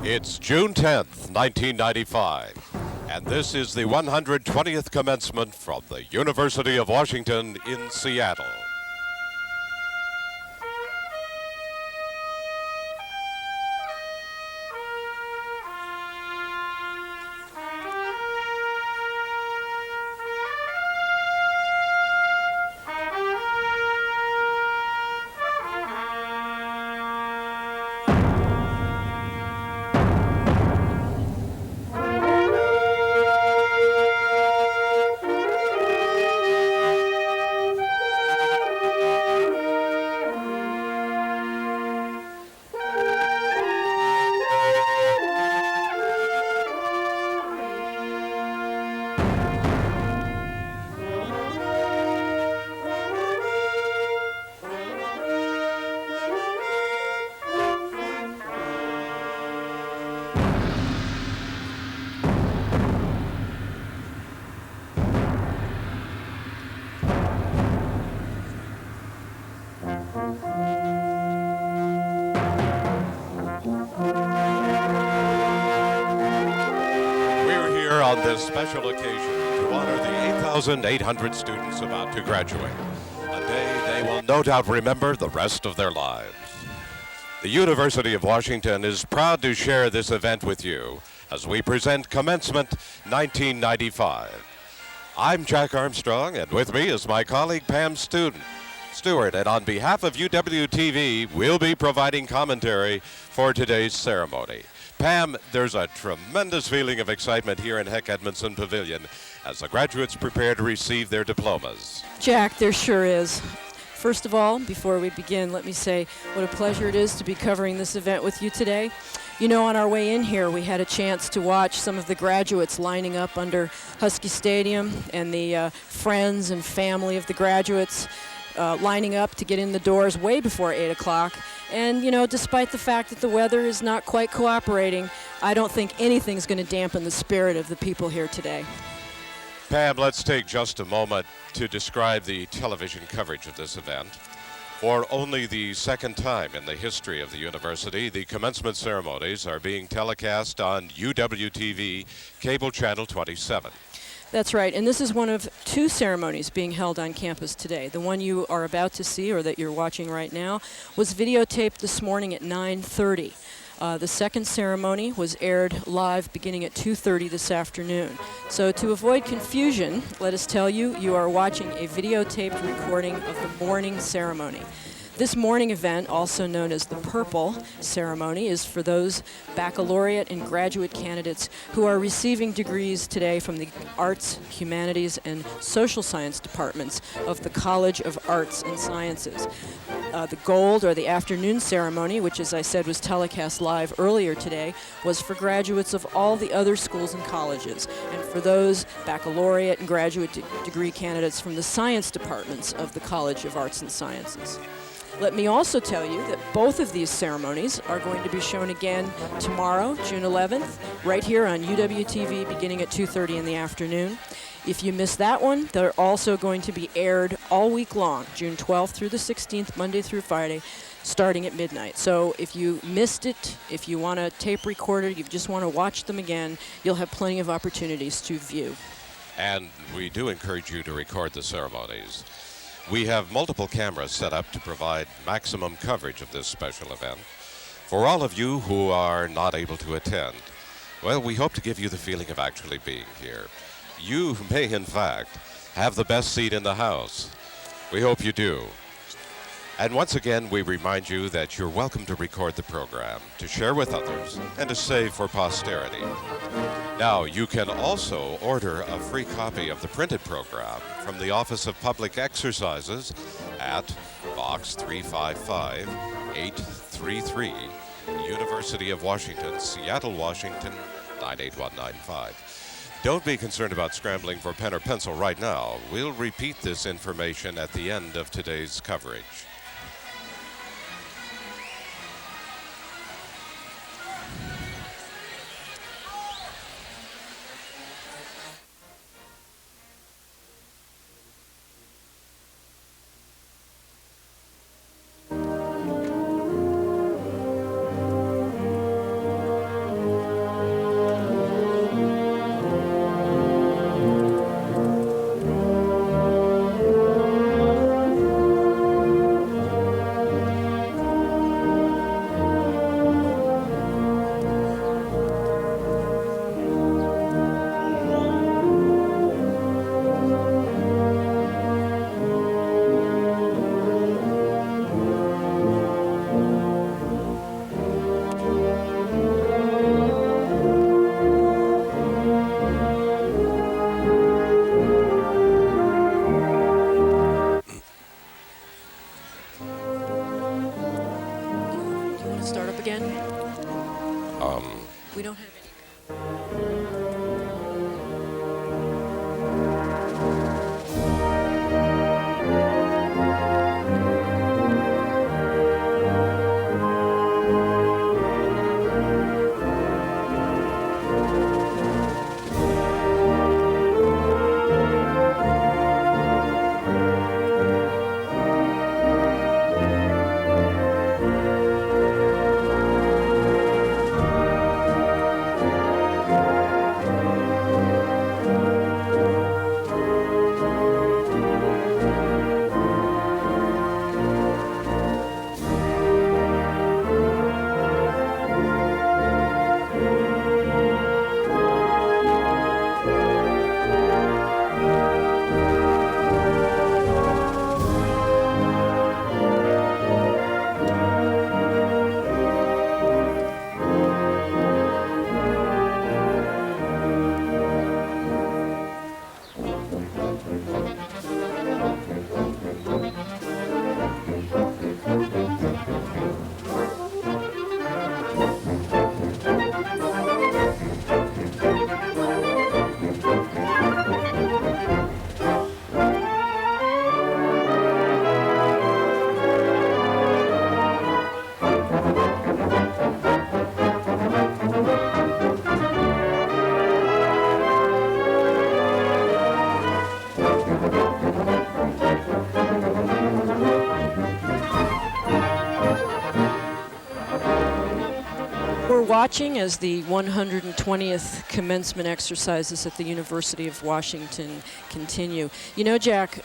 It's June 10th, 1995, and this is the 120th Commencement from the University of Washington in Seattle. On this special occasion to honor the 8,800 students about to graduate, a day they will no doubt remember the rest of their lives. The University of Washington is proud to share this event with you as we present Commencement 1995. I'm Jack Armstrong, and with me is my colleague Pam Stewart, and on behalf of UWTV, we'll be providing commentary for today's ceremony. Pam, there's a tremendous feeling of excitement here in Heck Edmondson Pavilion as the graduates prepare to receive their diplomas. Jack, there sure is. First of all, before we begin, let me say what a pleasure it is to be covering this event with you today. You know, on our way in here, we had a chance to watch some of the graduates lining up under Husky Stadium and the friends and family of the graduates lining up to get in the doors way before 8 o'clock. And, you know, despite the fact that the weather is not quite cooperating, I don't think anything's going to dampen the spirit of the people here today. Pam, let's take just a moment to describe the television coverage of this event. For only the second time in the history of the university, the commencement ceremonies are being telecast on UWTV Cable Channel 27. That's right, and this is one of two ceremonies being held on campus today. The one you are about to see, or that you're watching right now, was videotaped this morning at 9:30. The second ceremony was aired live beginning at 2:30 this afternoon. So to avoid confusion, let us tell you, you are watching a videotaped recording of the morning ceremony. This morning event, also known as the Purple Ceremony, is for those baccalaureate and graduate candidates who are receiving degrees today from the Arts, Humanities, and Social Science departments of the College of Arts and Sciences. The gold, or the afternoon ceremony, which, as I said, was telecast live earlier today, was for graduates of all the other schools and colleges, and for those baccalaureate and graduate degree candidates from the science departments of the College of Arts and Sciences. Let me also tell you that both of these ceremonies are going to be shown again tomorrow, June 11th, right here on UWTV beginning at 2:30 in the afternoon. If you miss that one, they're also going to be aired all week long, June 12th through the 16th, Monday through Friday, starting at midnight. So if you missed it, if you want to tape record it, you just want to watch them again, you'll have plenty of opportunities to view. And we do encourage you to record the ceremonies. We have multiple cameras set up to provide maximum coverage of this special event. For all of you who are not able to attend, well, we hope to give you the feeling of actually being here. You may, in fact, have the best seat in the house. We hope you do. And once again, we remind you that you're welcome to record the program, to share with others, and to save for posterity. Now, you can also order a free copy of the printed program from the Office of Public Exercises at Box 355, 833, University of Washington, Seattle, Washington, 98195. Don't be concerned about scrambling for pen or pencil right now. We'll repeat this information at the end of today's coverage. We don't have any. We're watching as the 120th commencement exercises at the University of Washington continue. You know, Jack,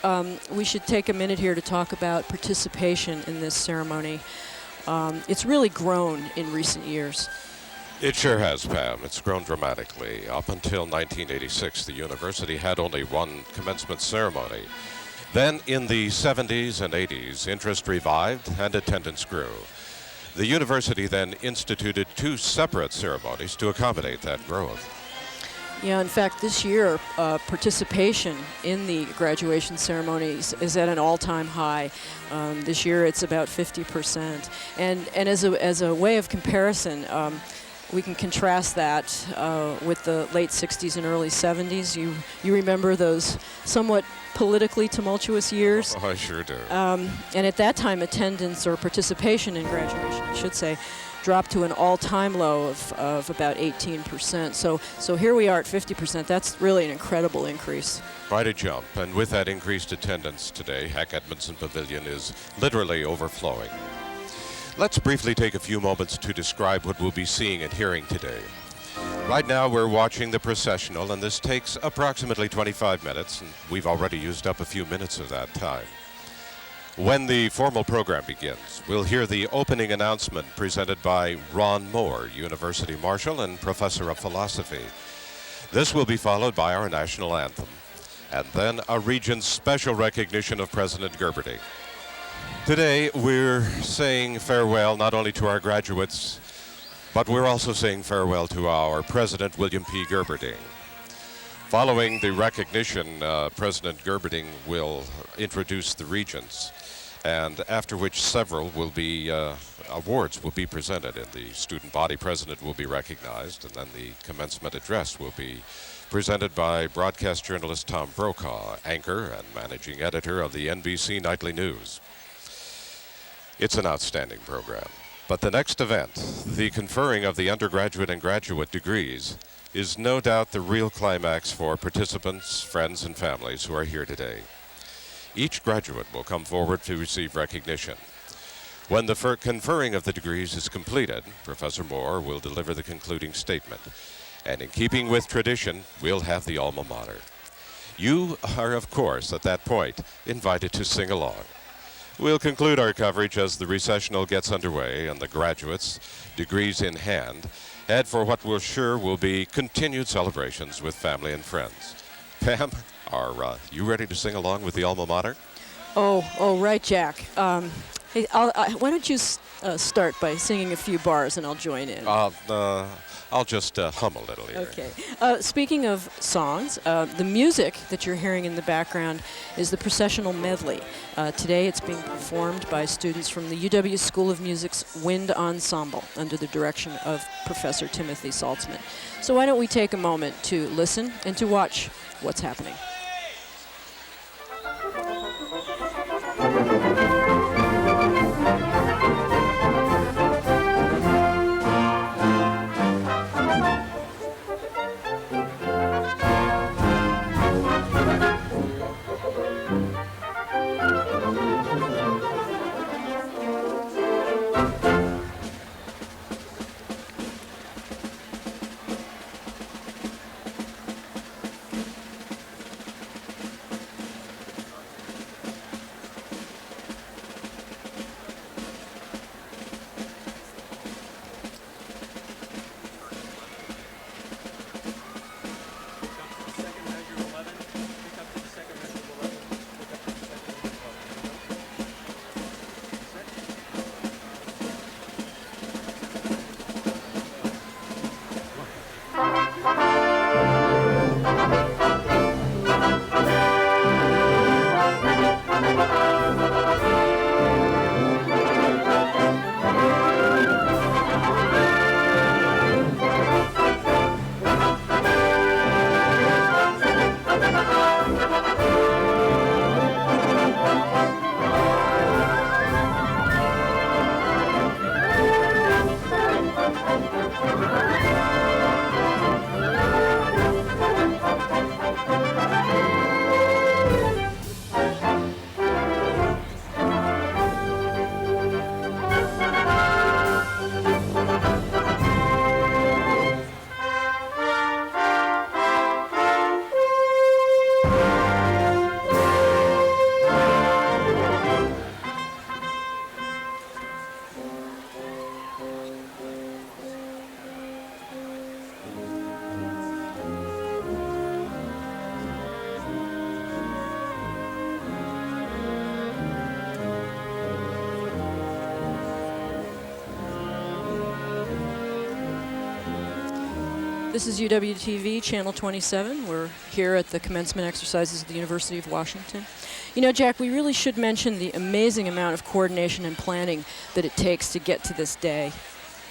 we should take a minute here to talk about participation in this ceremony. It's really grown in recent years. It sure has, Pam. It's grown dramatically. Up until 1986, the university had only one commencement ceremony. Then, in the 70s and 80s, interest revived and attendance grew. The university then instituted two separate ceremonies to accommodate that growth. Yeah, in fact, this year, participation in the graduation ceremonies is at an all-time high. This year, it's about 50%. And as a way of comparison, we can contrast that with the late 60s and early 70s. You remember those somewhat politically tumultuous years? Oh, I sure do. And at that time, attendance or participation in graduation, I should say, dropped to an all-time low of about 18%. So here we are at 50%. That's really an incredible increase. Quite a jump. And with that increased attendance today, Heck Edmondson Pavilion is literally overflowing. Let's briefly take a few moments to describe what we'll be seeing and hearing today. Right now we're watching the processional, and this takes approximately 25 minutes, and we've already used up a few minutes of that time. When the formal program begins, we'll hear the opening announcement presented by Ron Moore, University Marshal and Professor of Philosophy. This will be followed by our national anthem, and then a Regent's special recognition of President Gerberding. Today, we're saying farewell not only to our graduates, but we're also saying farewell to our President, William P. Gerberding. Following the recognition, President Gerberding will introduce the regents, and after which several will be awards will be presented, and the student body president will be recognized, and then the commencement address will be presented by broadcast journalist Tom Brokaw, anchor and managing editor of the NBC Nightly News. It's an outstanding program. But the next event, the conferring of the undergraduate and graduate degrees, is no doubt the real climax for participants, friends, and families who are here today. Each graduate will come forward to receive recognition. When the conferring of the degrees is completed, Professor Moore will deliver the concluding statement. And in keeping with tradition, we'll have the alma mater. You are, of course, at that point, invited to sing along. We'll conclude our coverage as the recessional gets underway and the graduates, degrees in hand, head for what we're sure will be continued celebrations with family and friends. Pam, are you ready to sing along with the alma mater? Oh, right, Jack. Hey, why don't you start by singing a few bars and I'll join in. I'll just hum a little here. Okay. Speaking of songs, the music that you're hearing in the background is the processional medley. Today it's being performed by students from the UW School of Music's Wind Ensemble under the direction of Professor Timothy Saltzman. So why don't we take a moment to listen and to watch what's happening. This is UW-TV, Channel 27. We're here at the commencement exercises at the University of Washington. You know, Jack, we really should mention the amazing amount of coordination and planning that it takes to get to this day.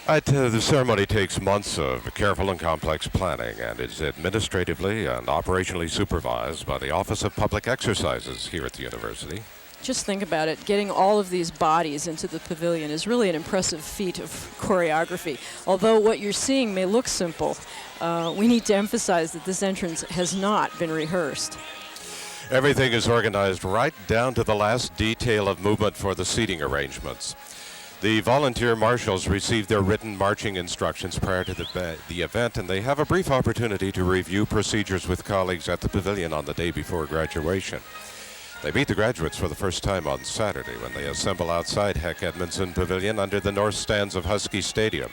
The ceremony takes months of careful and complex planning and is administratively and operationally supervised by the Office of Public Exercises here at the university. Just think about it. Getting all of these bodies into the pavilion is really an impressive feat of choreography. Although what you're seeing may look simple, we need to emphasize that this entrance has not been rehearsed. Everything is organized right down to the last detail of movement for the seating arrangements. The volunteer marshals receive their written marching instructions prior to the event, and they have a brief opportunity to review procedures with colleagues at the pavilion on the day before graduation. They meet the graduates for the first time on Saturday when they assemble outside Heck Edmondson Pavilion under the north stands of Husky Stadium.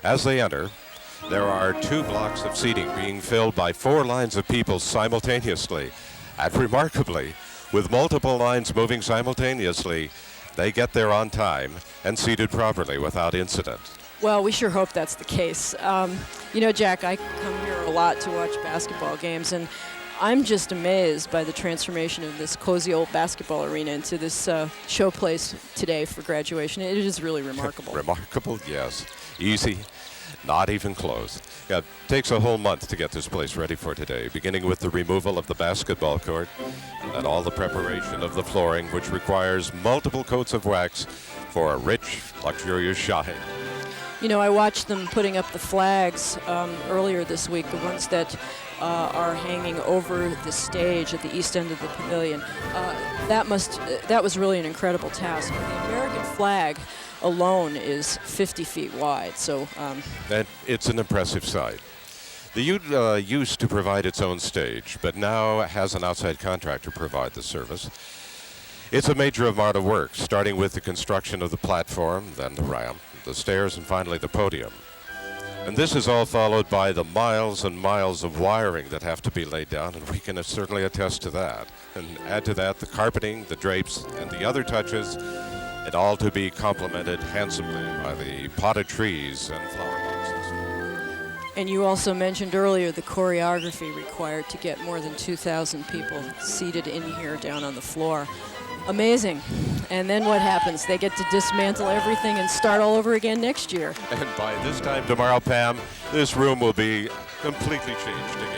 As they enter, there are 2 blocks of seating being filled by 4 lines of people simultaneously. And remarkably, with multiple lines moving simultaneously, they get there on time and seated properly without incident. Well, we sure hope that's the case. You know, Jack, I come here a lot to watch basketball games, and I'm just amazed by the transformation of this cozy old basketball arena into this showplace today for graduation. It is really remarkable. Remarkable, yes. Easy, not even close. Yeah, it takes a whole month to get this place ready for today, beginning with the removal of the basketball court and all the preparation of the flooring, which requires multiple coats of wax for a rich, luxurious shine. You know, I watched them putting up the flags earlier this week, the ones that are hanging over the stage at the east end of the pavilion. That was really an incredible task. The American flag alone is 50 feet wide, so and it's an impressive sight. The U used to provide its own stage, but now has an outside contractor provide the service. It's a major amount of work, starting with the construction of the platform, then the ramp, the stairs, and finally the podium. And this is all followed by the miles and miles of wiring that have to be laid down, and we can certainly attest to that. And add to that the carpeting, the drapes, and the other touches. and all to be complemented handsomely by the potted trees and flower boxes. And you also mentioned earlier the choreography required to get more than 2,000 people seated in here down on the floor. Amazing. And then what happens? They get to dismantle everything and start all over again next year. And by this time tomorrow, Pam, this room will be completely changed again.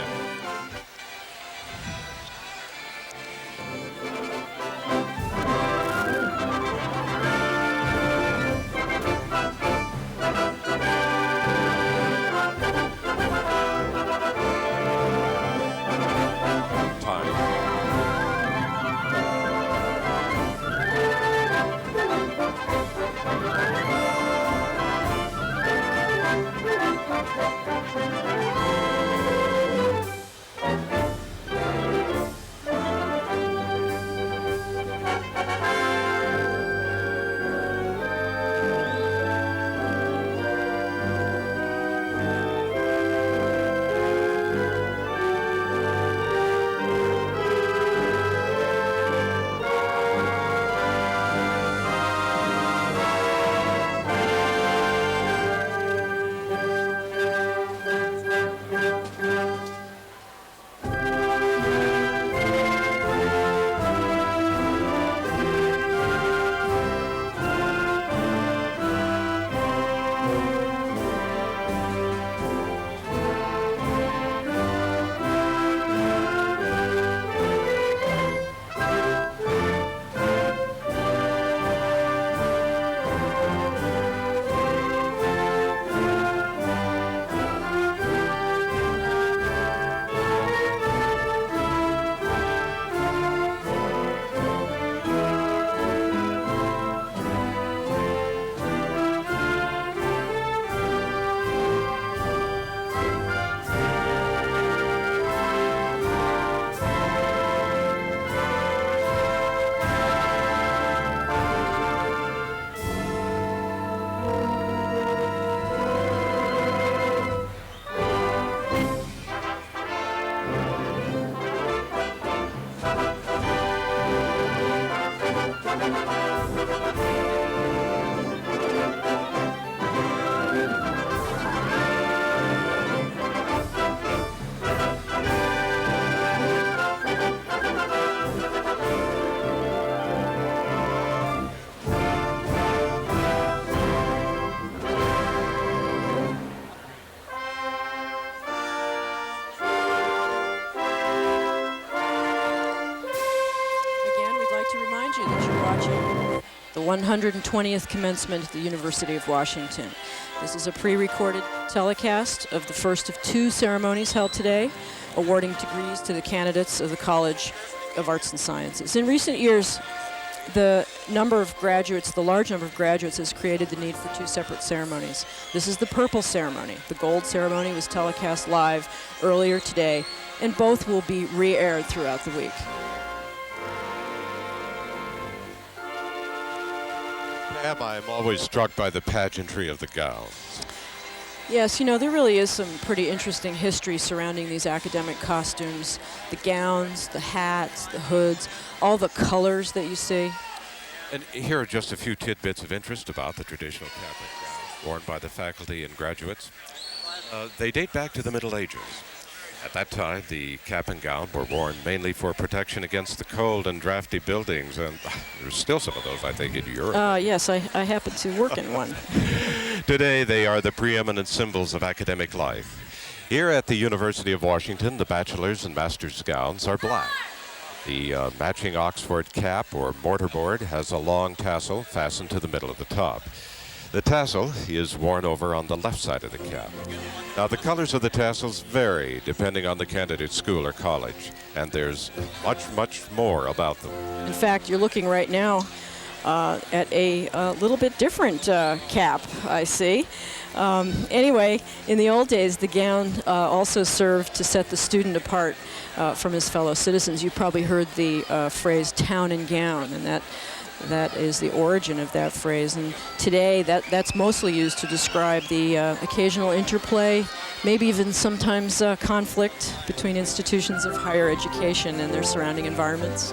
The 120th Commencement at the University of Washington. This is a pre-recorded telecast of the first of two ceremonies held today, awarding degrees to the candidates of the College of Arts and Sciences. In recent years, the large number of graduates has created the need for two separate ceremonies. This is the purple ceremony. The gold ceremony was telecast live earlier today, and both will be re-aired throughout the week. Pam, I'm always struck by the pageantry of the gowns. Yes, you know, there really is some pretty interesting history surrounding these academic costumes. The gowns, the hats, the hoods, all the colors that you see. And here are just a few tidbits of interest about the traditional cap and gown worn by the faculty and graduates. They date back to the Middle Ages. At that time, the cap and gown were worn mainly for protection against the cold and drafty buildings, and there's still some of those, I think, in Europe. Yes, I happen to work in one. Today, they are the preeminent symbols of academic life. Here at the University of Washington, the bachelor's and master's gowns are black. The matching Oxford cap or mortarboard has a long tassel fastened to the middle of the top. The tassel is worn over on the left side of the cap. Now, the colors of the tassels vary depending on the candidate's school or college, and there's much, much more about them. In fact, you're looking right now at a little bit different cap, I see. Anyway, in the old days, the gown also served to set the student apart from his fellow citizens. You've probably heard the phrase town and gown, and that is the origin of that phrase. And today, that's mostly used to describe the occasional interplay, maybe even sometimes conflict between institutions of higher education and their surrounding environments.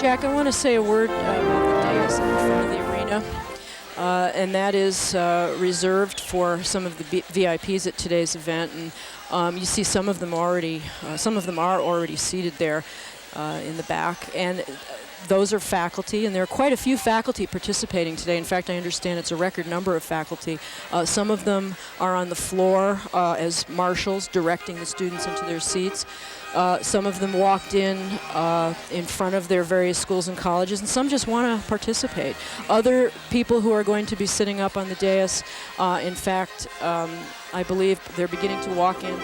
Jack, I want to say a word about the dais in front of the arena. And that is reserved for some of the VIPs at today's event. And you see some of them are already seated there in the back. And those are faculty, and there are quite a few faculty participating today. In fact, I understand it's a record number of faculty. Some of them are on the floor as marshals directing the students into their seats. Some of them walked in front of their various schools and colleges, and some just want to participate. Other people who are going to be sitting up on the dais, in fact, I believe they're beginning to walk in.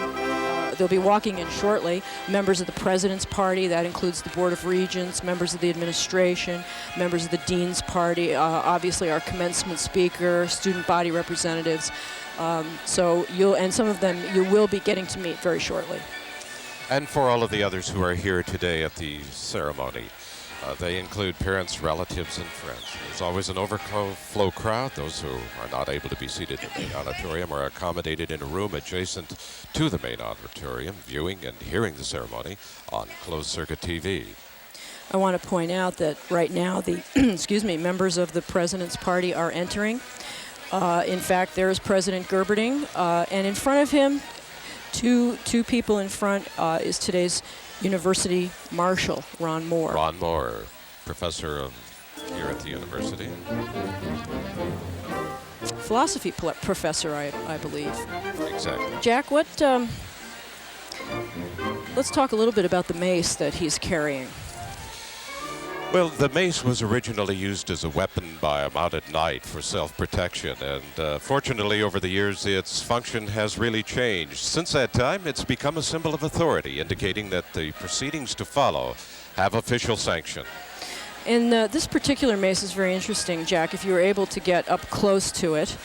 They'll be walking in shortly. Members of the President's Party, that includes the Board of Regents, members of the administration, members of the Dean's Party, obviously our commencement speaker, student body representatives. And some of them you will be getting to meet very shortly. And for all of the others who are here today at the ceremony, they include parents, relatives, and friends. There's always an overflow crowd. Those who are not able to be seated in the auditorium are accommodated in a room adjacent to the main auditorium, viewing and hearing the ceremony on closed-circuit TV. I want to point out that right now the members of the President's Party are entering. In fact, there is President Gerberding, and in front of him, two people in front is today's University Marshal, Ron Moore. Ron Moore, professor here at the university. Philosophy professor, I believe. Exactly. Jack, let's talk a little bit about the mace that he's carrying. Well, the mace was originally used as a weapon by a mounted knight for self-protection, and fortunately over the years its function has really changed. Since that time, it's become a symbol of authority, indicating that the proceedings to follow have official sanction. And this particular mace is very interesting, Jack. If you were able to get up close to it,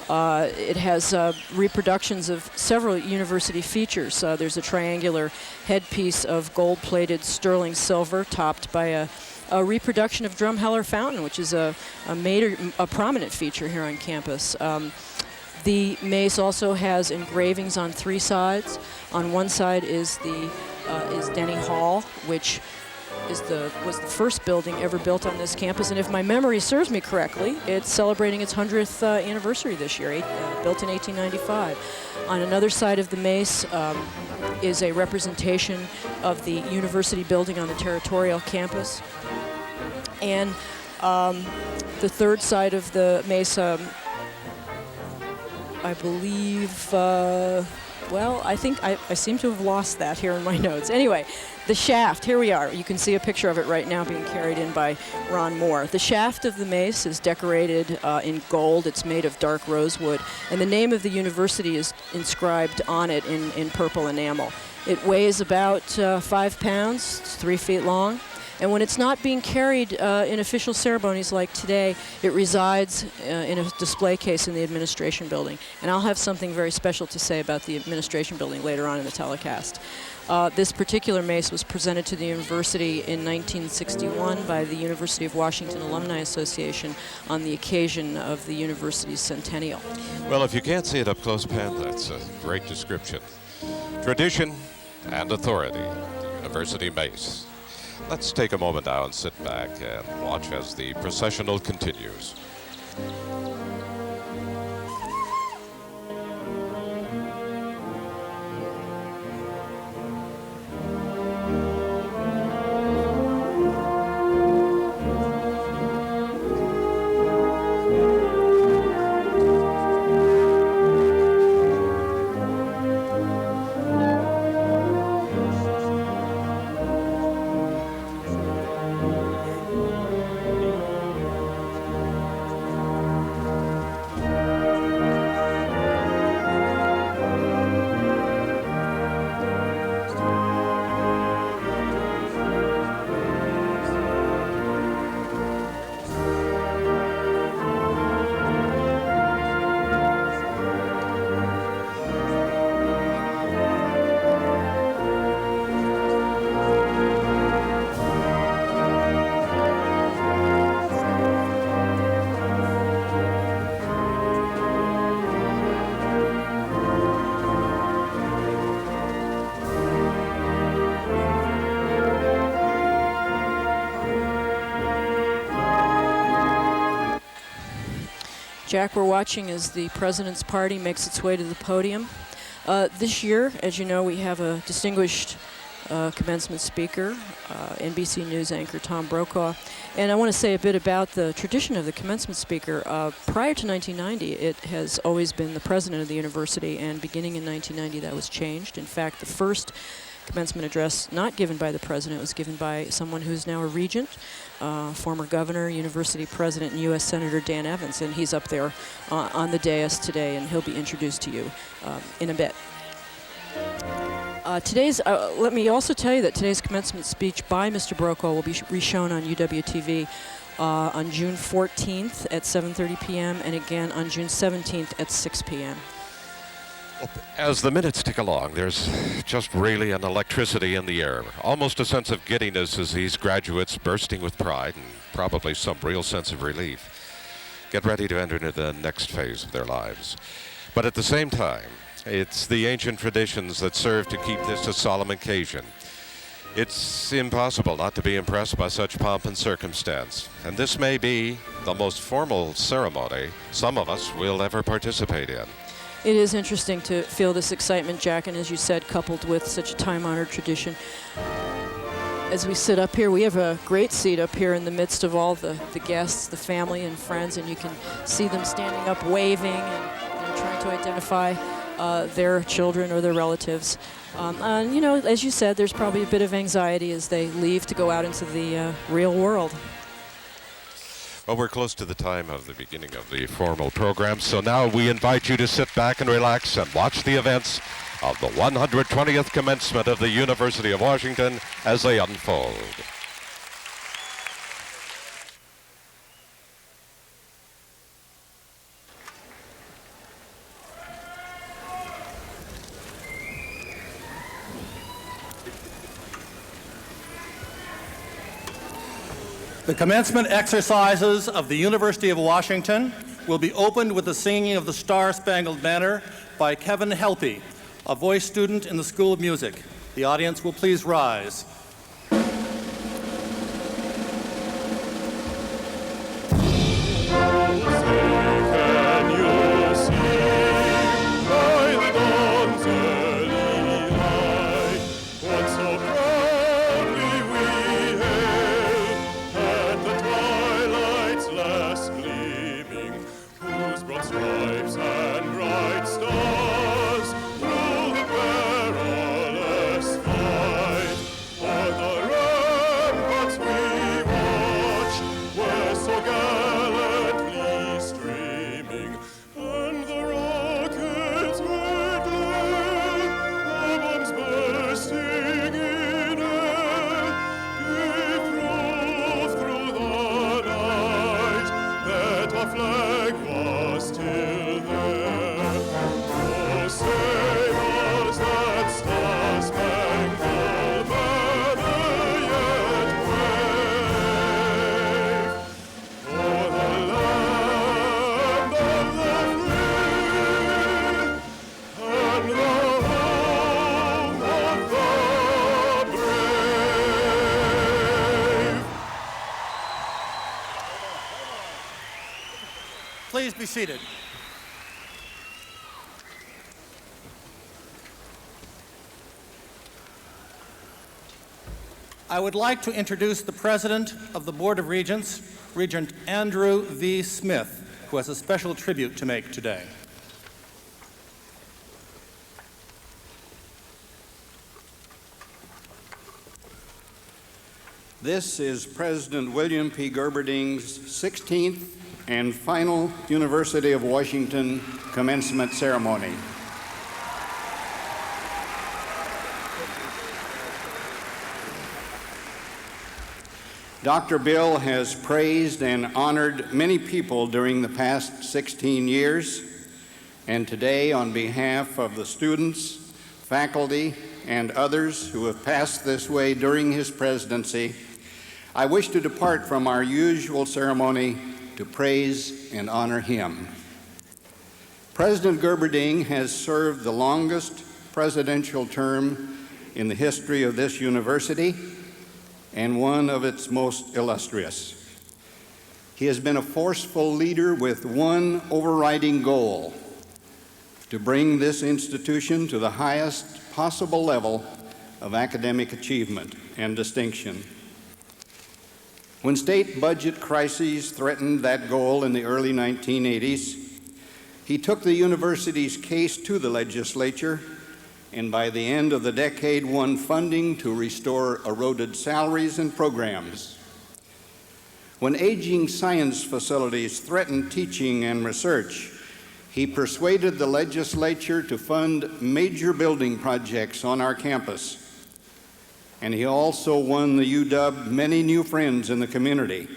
it has reproductions of several university features. There's a triangular headpiece of gold-plated sterling silver topped by a reproduction of Drumheller Fountain, which is a prominent feature here on campus. The mace also has engravings on three sides. On one side is Denny Hall, which was the first building ever built on this campus, and if my memory serves me correctly, it's celebrating its 100th anniversary this year, built in 1895. On another side of the mace is a representation of the university building on the territorial campus. And the third side of the mace, I believe, I think I seem to have lost that here in my notes. Anyway, the shaft, here we are. You can see a picture of it right now being carried in by Ron Moore. The shaft of the mace is decorated in gold. It's made of dark rosewood. And the name of the university is inscribed on it in purple enamel. It weighs about 5 pounds, it's 3 feet long. And when it's not being carried in official ceremonies like today, it resides in a display case in the administration building. And I'll have something very special to say about the administration building later on in the telecast. This particular mace was presented to the university in 1961 by the University of Washington Alumni Association on the occasion of the university's centennial. Well, if you can't see it up close, Pam, that's a great description. Tradition and authority, the university mace. Let's take a moment now and sit back and watch as the processional continues. Jack, we're watching as the President's Party makes its way to the podium. This year, as you know, we have a distinguished commencement speaker, NBC News anchor Tom Brokaw. And I want to say a bit about the tradition of the commencement speaker. Prior to 1990, it has always been the president of the university, and beginning in 1990, that was changed. In fact, the first commencement address not given by the president was given by someone who's now a regent, former governor, university president, and U.S. Senator Dan Evans, and he's up there on the dais today, and he'll be introduced to you in a bit. Let me also tell you that today's commencement speech by Mr. Brokaw will be reshown on UWTV on June 14th at 7:30 p.m. and again on June 17th at 6 p.m. As the minutes tick along, there's just really an electricity in the air, almost a sense of giddiness as these graduates, bursting with pride and probably some real sense of relief, get ready to enter into the next phase of their lives. But at the same time, it's the ancient traditions that serve to keep this a solemn occasion. It's impossible not to be impressed by such pomp and circumstance, and this may be the most formal ceremony some of us will ever participate in. It is interesting to feel this excitement, Jack, and as you said, coupled with such a time-honored tradition. As we sit up here, we have a great seat up here in the midst of all the guests, the family and friends, and you can see them standing up waving and trying to identify their children or their relatives. And, you know, as you said, there's probably a bit of anxiety as they leave to go out into the real world. Well, we're close to the time of the beginning of the formal program, so now we invite you to sit back and relax and watch the events of the 120th commencement of the University of Washington as they unfold. The commencement exercises of the University of Washington will be opened with the singing of the Star-Spangled Banner by Kevin Helpy, a voice student in the School of Music. The audience will please rise. Please be seated. I would like to introduce the President of the Board of Regents, Regent Andrew V. Smith, who has a special tribute to make today. This is President William P. Gerberding's 16th and final University of Washington commencement ceremony. Dr. Bill has praised and honored many people during the past 16 years, and today, on behalf of the students, faculty, and others who have passed this way during his presidency, I wish to depart from our usual ceremony to praise and honor him. President Gerberding has served the longest presidential term in the history of this university and one of its most illustrious. He has been a forceful leader with one overriding goal: to bring this institution to the highest possible level of academic achievement and distinction. When state budget crises threatened that goal in the early 1980s, he took the university's case to the legislature, and by the end of the decade won funding to restore eroded salaries and programs. When aging science facilities threatened teaching and research, he persuaded the legislature to fund major building projects on our campus. And he also won the UW many new friends in the community,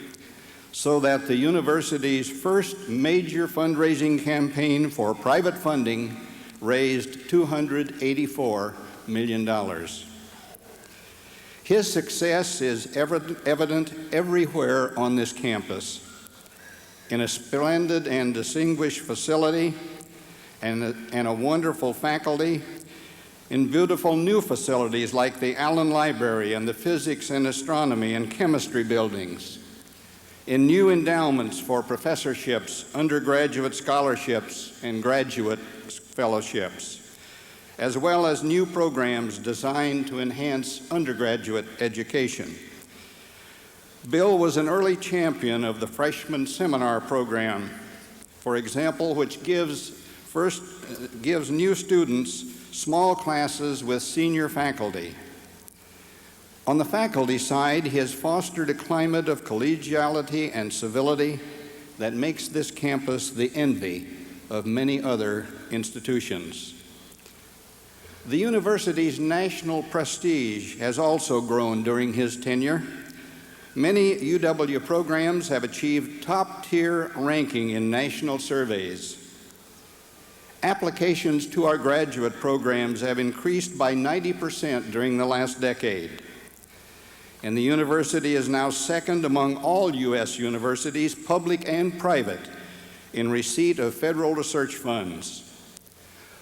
so that the university's first major fundraising campaign for private funding raised $284 million. His success is evident everywhere on this campus, in a splendid and distinguished facility and a wonderful faculty, in beautiful new facilities like the Allen Library and the Physics and Astronomy and Chemistry buildings, in new endowments for professorships, undergraduate scholarships, and graduate fellowships, as well as new programs designed to enhance undergraduate education. Bill was an early champion of the freshman seminar program, for example, which gives new students small classes with senior faculty. On the faculty side, he has fostered a climate of collegiality and civility that makes this campus the envy of many other institutions. The university's national prestige has also grown during his tenure. Many UW programs have achieved top-tier ranking in national surveys. Applications to our graduate programs have increased by 90% during the last decade. And the university is now second among all U.S. universities, public and private, in receipt of federal research funds.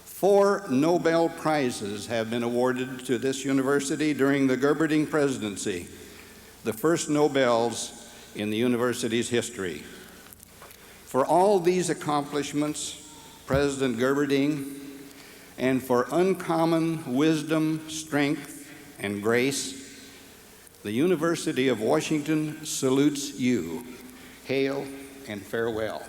4 Nobel Prizes have been awarded to this university during the Gerberding presidency, the first Nobels in the university's history. For all these accomplishments, President Gerberding, and for uncommon wisdom, strength, and grace, the University of Washington salutes you. Hail and farewell.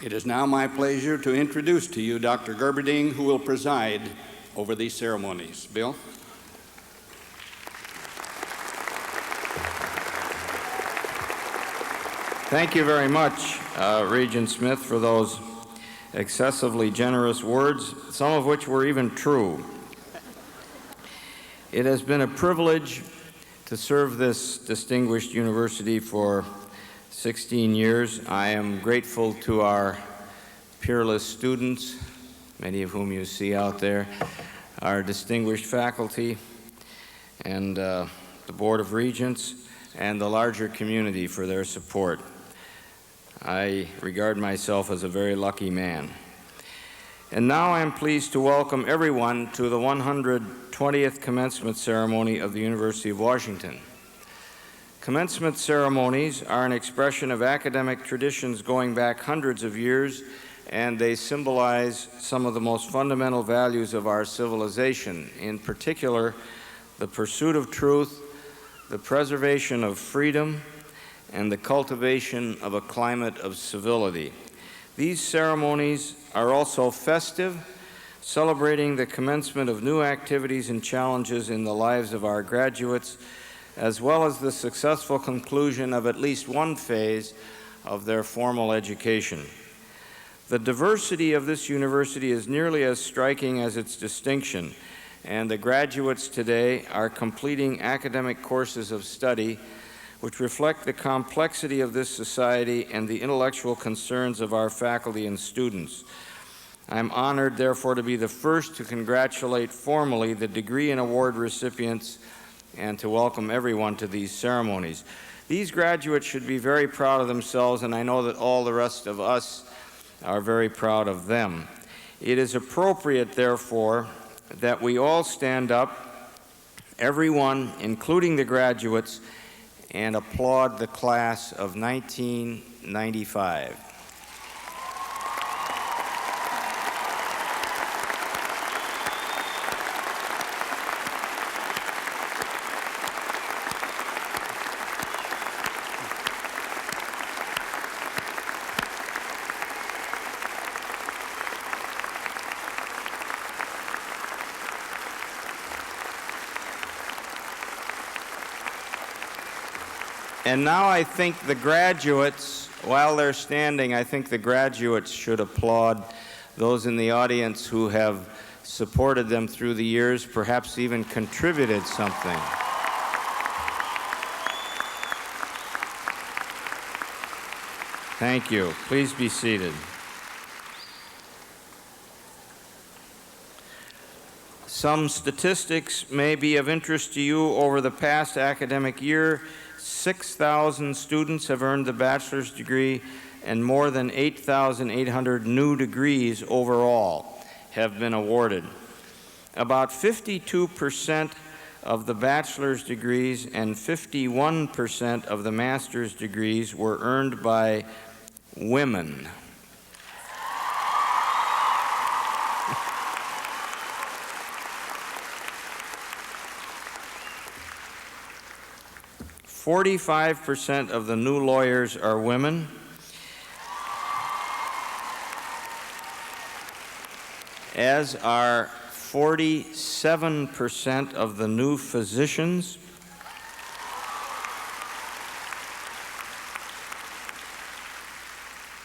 It is now my pleasure to introduce to you Dr. Gerberding, who will preside over these ceremonies. Bill? Thank you very much, Regent Smith, for those excessively generous words, some of which were even true. It has been a privilege to serve this distinguished university for 16 years. I am grateful to our peerless students, many of whom you see out there, our distinguished faculty, and the Board of Regents, and the larger community for their support. I regard myself as a very lucky man. And now I'm pleased to welcome everyone to the 120th Commencement Ceremony of the University of Washington. Commencement ceremonies are an expression of academic traditions going back hundreds of years, and they symbolize some of the most fundamental values of our civilization, in particular, the pursuit of truth, the preservation of freedom, and the cultivation of a climate of civility. These ceremonies are also festive, celebrating the commencement of new activities and challenges in the lives of our graduates, as well as the successful conclusion of at least one phase of their formal education. The diversity of this university is nearly as striking as its distinction, and the graduates today are completing academic courses of study which reflect the complexity of this society and the intellectual concerns of our faculty and students. I'm honored, therefore, to be the first to congratulate formally the degree and award recipients and to welcome everyone to these ceremonies. These graduates should be very proud of themselves, and I know that all the rest of us are very proud of them. It is appropriate, therefore, that we all stand up, everyone, including the graduates, and applaud the class of 1995. And now I think the graduates, while they're standing, I think the graduates should applaud those in the audience who have supported them through the years, perhaps even contributed something. Thank you. Please be seated. Some statistics may be of interest to you. Over the past academic year, 6,000 students have earned the bachelor's degree, and more than 8,800 new degrees overall have been awarded. About 52% of the bachelor's degrees and 51% of the master's degrees were earned by women. "45% of the new lawyers are women. As are 47% of the new physicians.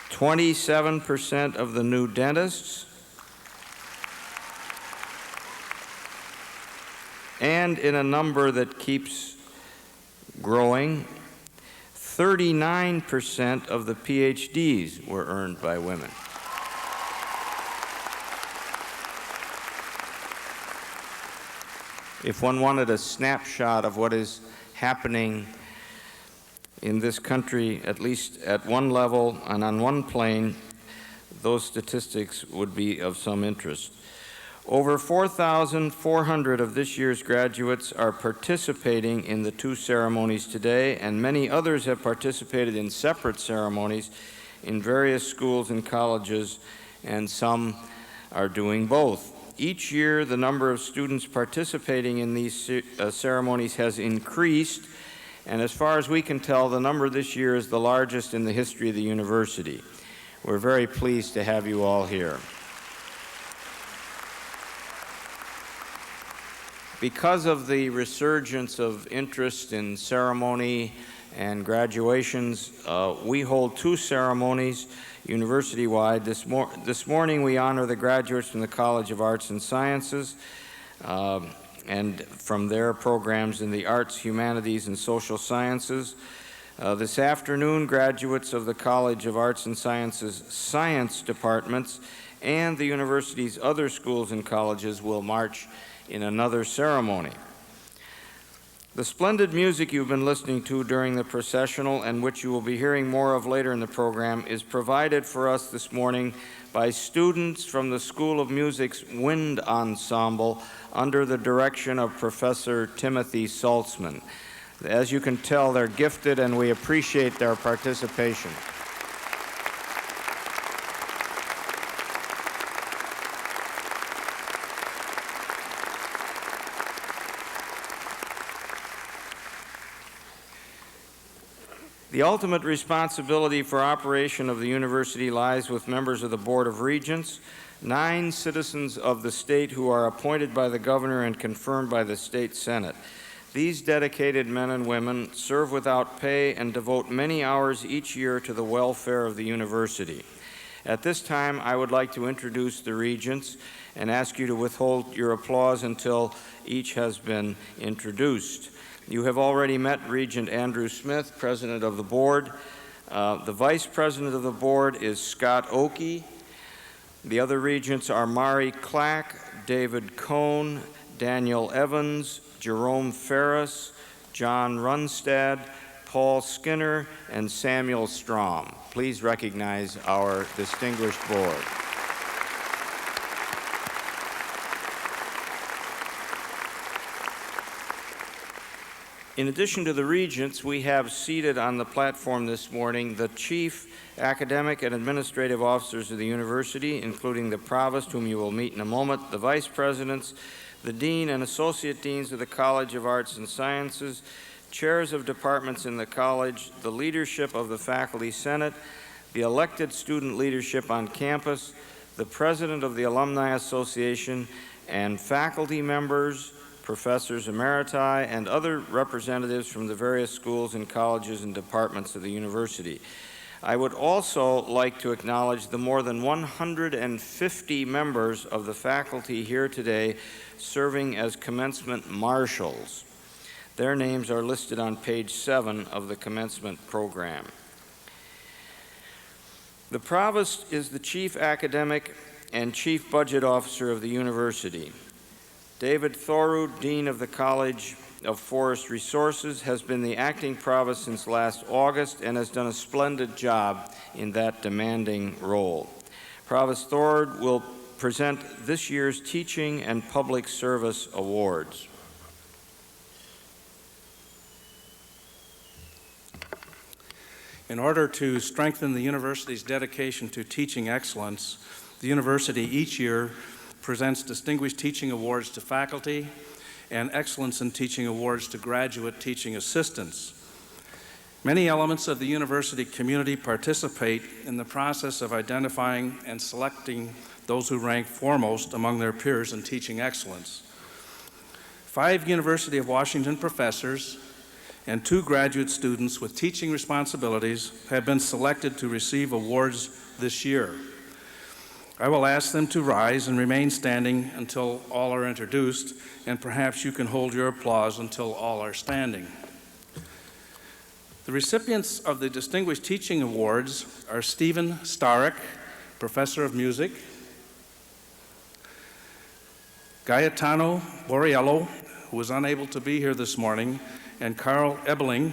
27% of the new dentists. And in a number that keeps growing, 39% of the PhDs were earned by women. If one wanted a snapshot of what is happening in this country, at least at one level and on one plane, those statistics would be of some interest. Over 4,400 of this year's graduates are participating in the two ceremonies today, and many others have participated in separate ceremonies in various schools and colleges, and some are doing both. Each year, the number of students participating in these ceremonies has increased, and as far as we can tell, the number this year is the largest in the history of the university. We're very pleased to have you all here. Because of the resurgence of interest in ceremony and graduations, we hold two ceremonies university-wide. This morning we honor the graduates from the College of Arts and Sciences and from their programs in the arts, humanities, and social sciences. This afternoon, graduates of the College of Arts and Sciences science departments and the university's other schools and colleges will march in another ceremony. The splendid music you've been listening to during the processional, and which you will be hearing more of later in the program, is provided for us this morning by students from the School of Music's Wind Ensemble under the direction of Professor Timothy Saltzman. As you can tell, they're gifted, and we appreciate their participation. The ultimate responsibility for operation of the university lies with members of the Board of Regents, 9 citizens of the state who are appointed by the governor and confirmed by the state senate. These dedicated men and women serve without pay and devote many hours each year to the welfare of the university. At this time, I would like to introduce the regents and ask you to withhold your applause until each has been introduced. You have already met Regent Andrew Smith, President of the Board. The Vice President of the Board is Scott Oakey. The other regents are Mari Clack, David Cohn, Daniel Evans, Jerome Ferris, John Runstad, Paul Skinner, and Samuel Strom. Please recognize our distinguished board. In addition to the regents, we have seated on the platform this morning the chief academic and administrative officers of the university, including the provost, whom you will meet in a moment, the vice presidents, the dean and associate deans of the College of Arts and Sciences, chairs of departments in the college, the leadership of the faculty senate, the elected student leadership on campus, the president of the Alumni Association, and faculty members, professors emeriti, and other representatives from the various schools and colleges and departments of the university. I would also like to acknowledge the more than 150 members of the faculty here today serving as commencement marshals. Their names are listed on page 7 of the commencement program. The provost is the chief academic and chief budget officer of the university. David Thorud, Dean of the College of Forest Resources, has been the acting provost since last August and has done a splendid job in that demanding role. Provost Thorud will present this year's Teaching and Public Service Awards. In order to strengthen the university's dedication to teaching excellence, the university each year presents Distinguished Teaching Awards to faculty and Excellence in Teaching Awards to graduate teaching assistants. Many elements of the university community participate in the process of identifying and selecting those who rank foremost among their peers in teaching excellence. 5 University of Washington professors and 2 graduate students with teaching responsibilities have been selected to receive awards this year. I will ask them to rise and remain standing until all are introduced, and perhaps you can hold your applause until all are standing. The recipients of the Distinguished Teaching Awards are Stephen Starrick, Professor of Music, Gaetano Borriello, who was unable to be here this morning, and Carl Ebeling,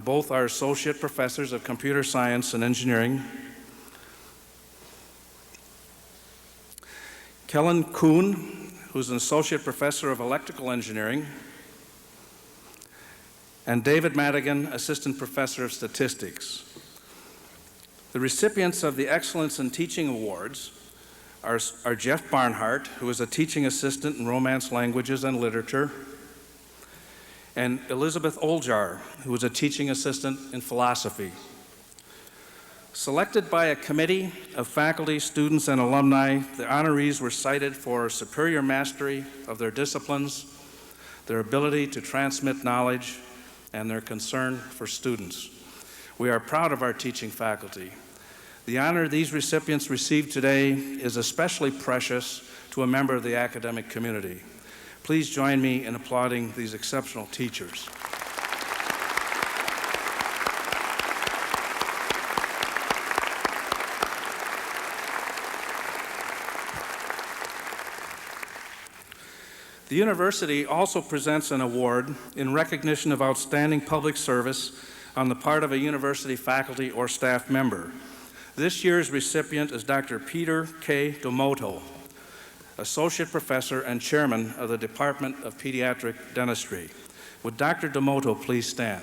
both are Associate Professors of Computer Science and Engineering. Kellen Kuhn, who's an Associate Professor of Electrical Engineering, and David Madigan, Assistant Professor of Statistics. The recipients of the Excellence in Teaching Awards are Jeff Barnhart, who is a teaching assistant in Romance Languages and Literature, and Elizabeth Oljar, who is a teaching assistant in philosophy. Selected by a committee of faculty, students, and alumni, the honorees were cited for superior mastery of their disciplines, their ability to transmit knowledge, and their concern for students. We are proud of our teaching faculty. The honor these recipients received today is especially precious to a member of the academic community. Please join me in applauding these exceptional teachers. The university also presents an award in recognition of outstanding public service on the part of a university faculty or staff member. This year's recipient is Dr. Peter K. Domoto, Associate Professor and Chairman of the Department of Pediatric Dentistry. Would Dr. Domoto please stand?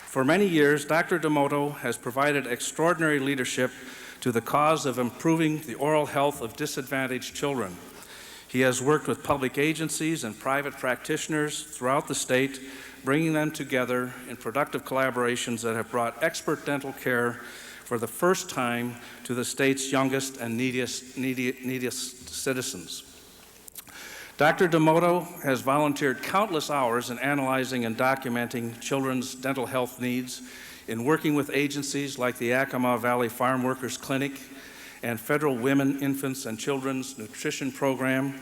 For many years, Dr. Domoto has provided extraordinary leadership to the cause of improving the oral health of disadvantaged children. He has worked with public agencies and private practitioners throughout the state, bringing them together in productive collaborations that have brought expert dental care for the first time to the state's youngest and neediest citizens. Dr. Domoto has volunteered countless hours in analyzing and documenting children's dental health needs, in working with agencies like the Yakima Valley Farm Workers Clinic and Federal Women, Infants, and Children's Nutrition Program,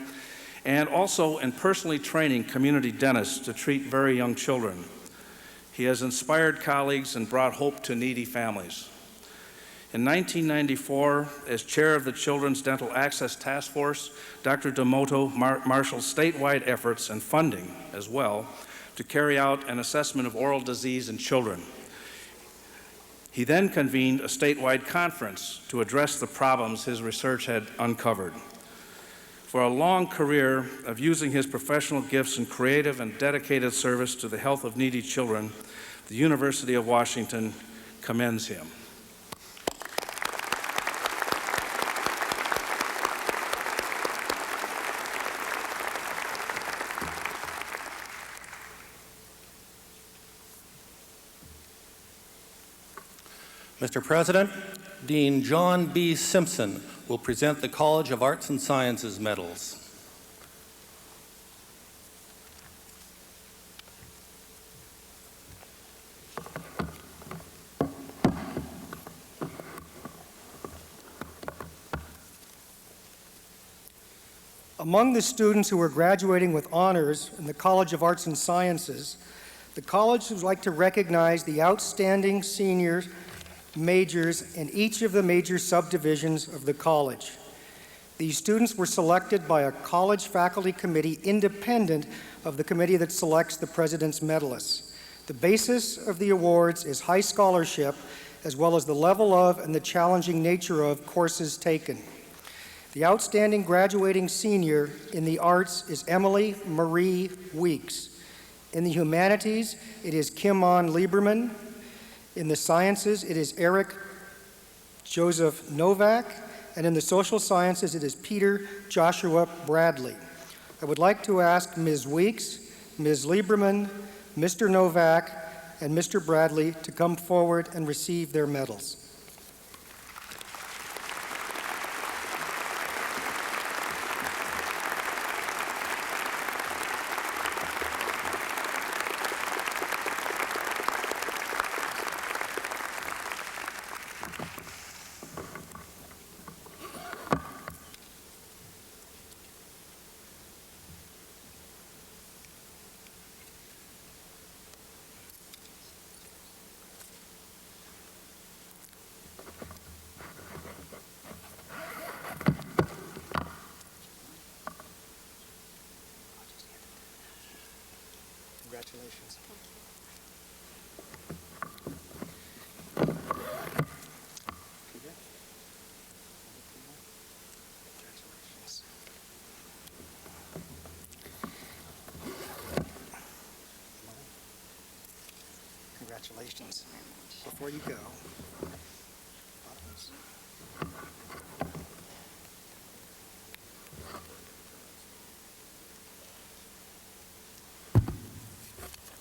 and also in personally training community dentists to treat very young children. He has inspired colleagues and brought hope to needy families. In 1994, as chair of the Children's Dental Access Task Force, Dr. D'Amoto marshaled statewide efforts and funding as well to carry out an assessment of oral disease in children. He then convened a statewide conference to address the problems his research had uncovered. For a long career of using his professional gifts in creative and dedicated service to the health of needy children, the University of Washington commends him. Mr. President, Dean John B. Simpson will present the College of Arts and Sciences medals. Among the students who are graduating with honors in the College of Arts and Sciences, the college would like to recognize the outstanding senior majors in each of the major subdivisions of the college. These students were selected by a college faculty committee independent of the committee that selects the president's medalists. The basis of the awards is high scholarship, as well as the level of and the challenging nature of courses taken. The outstanding graduating senior in the arts is Emily Marie Weeks. In the humanities, it is Kimon Lieberman. In the sciences, it is Eric Joseph Novak. And in the social sciences, it is Peter Joshua Bradley. I would like to ask Ms. Weeks, Ms. Lieberman, Mr. Novak, and Mr. Bradley to come forward and receive their medals. Congratulations. Peter? Congratulations. Congratulations. Before you go,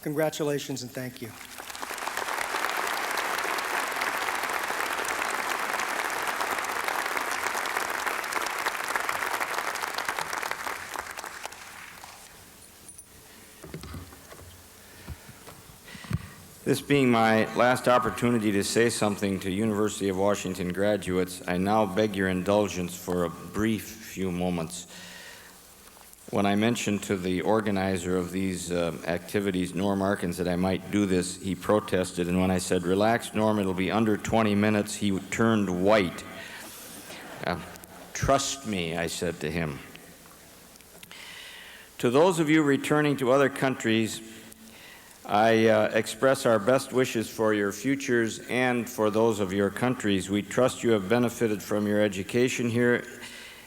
congratulations and thank you. This being my last opportunity to say something to University of Washington graduates, I now beg your indulgence for a brief few moments. When I mentioned to the organizer of these activities, Norm Arkins, that I might do this, he protested, and when I said, "Relax, Norm, it'll be under 20 minutes, he turned white. "Trust me," I said to him. To those of you returning to other countries, I express our best wishes for your futures and for those of your countries. We trust you have benefited from your education here,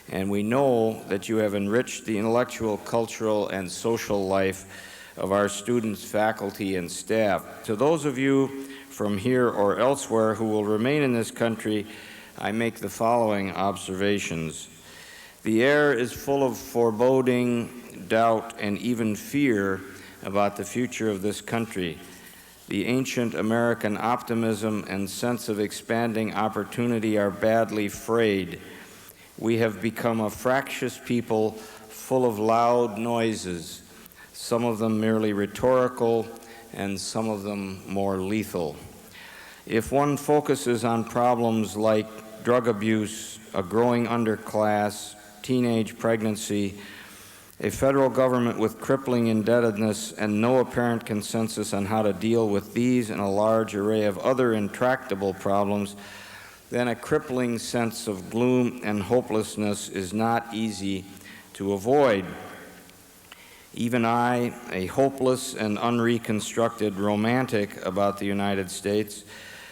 and we know that you have enriched the intellectual, cultural, and social life of our students, faculty, and staff. To those of you from here or elsewhere who will remain in this country, I make the following observations. The air is full of foreboding, doubt, and even fear about the future of this country. The ancient American optimism and sense of expanding opportunity are badly frayed. We have become a fractious people full of loud noises, some of them merely rhetorical and some of them more lethal. If one focuses on problems like drug abuse, a growing underclass, teenage pregnancy, a federal government with crippling indebtedness, and no apparent consensus on how to deal with these and a large array of other intractable problems, then a crippling sense of gloom and hopelessness is not easy to avoid. Even I, a hopeless and unreconstructed romantic about the United States,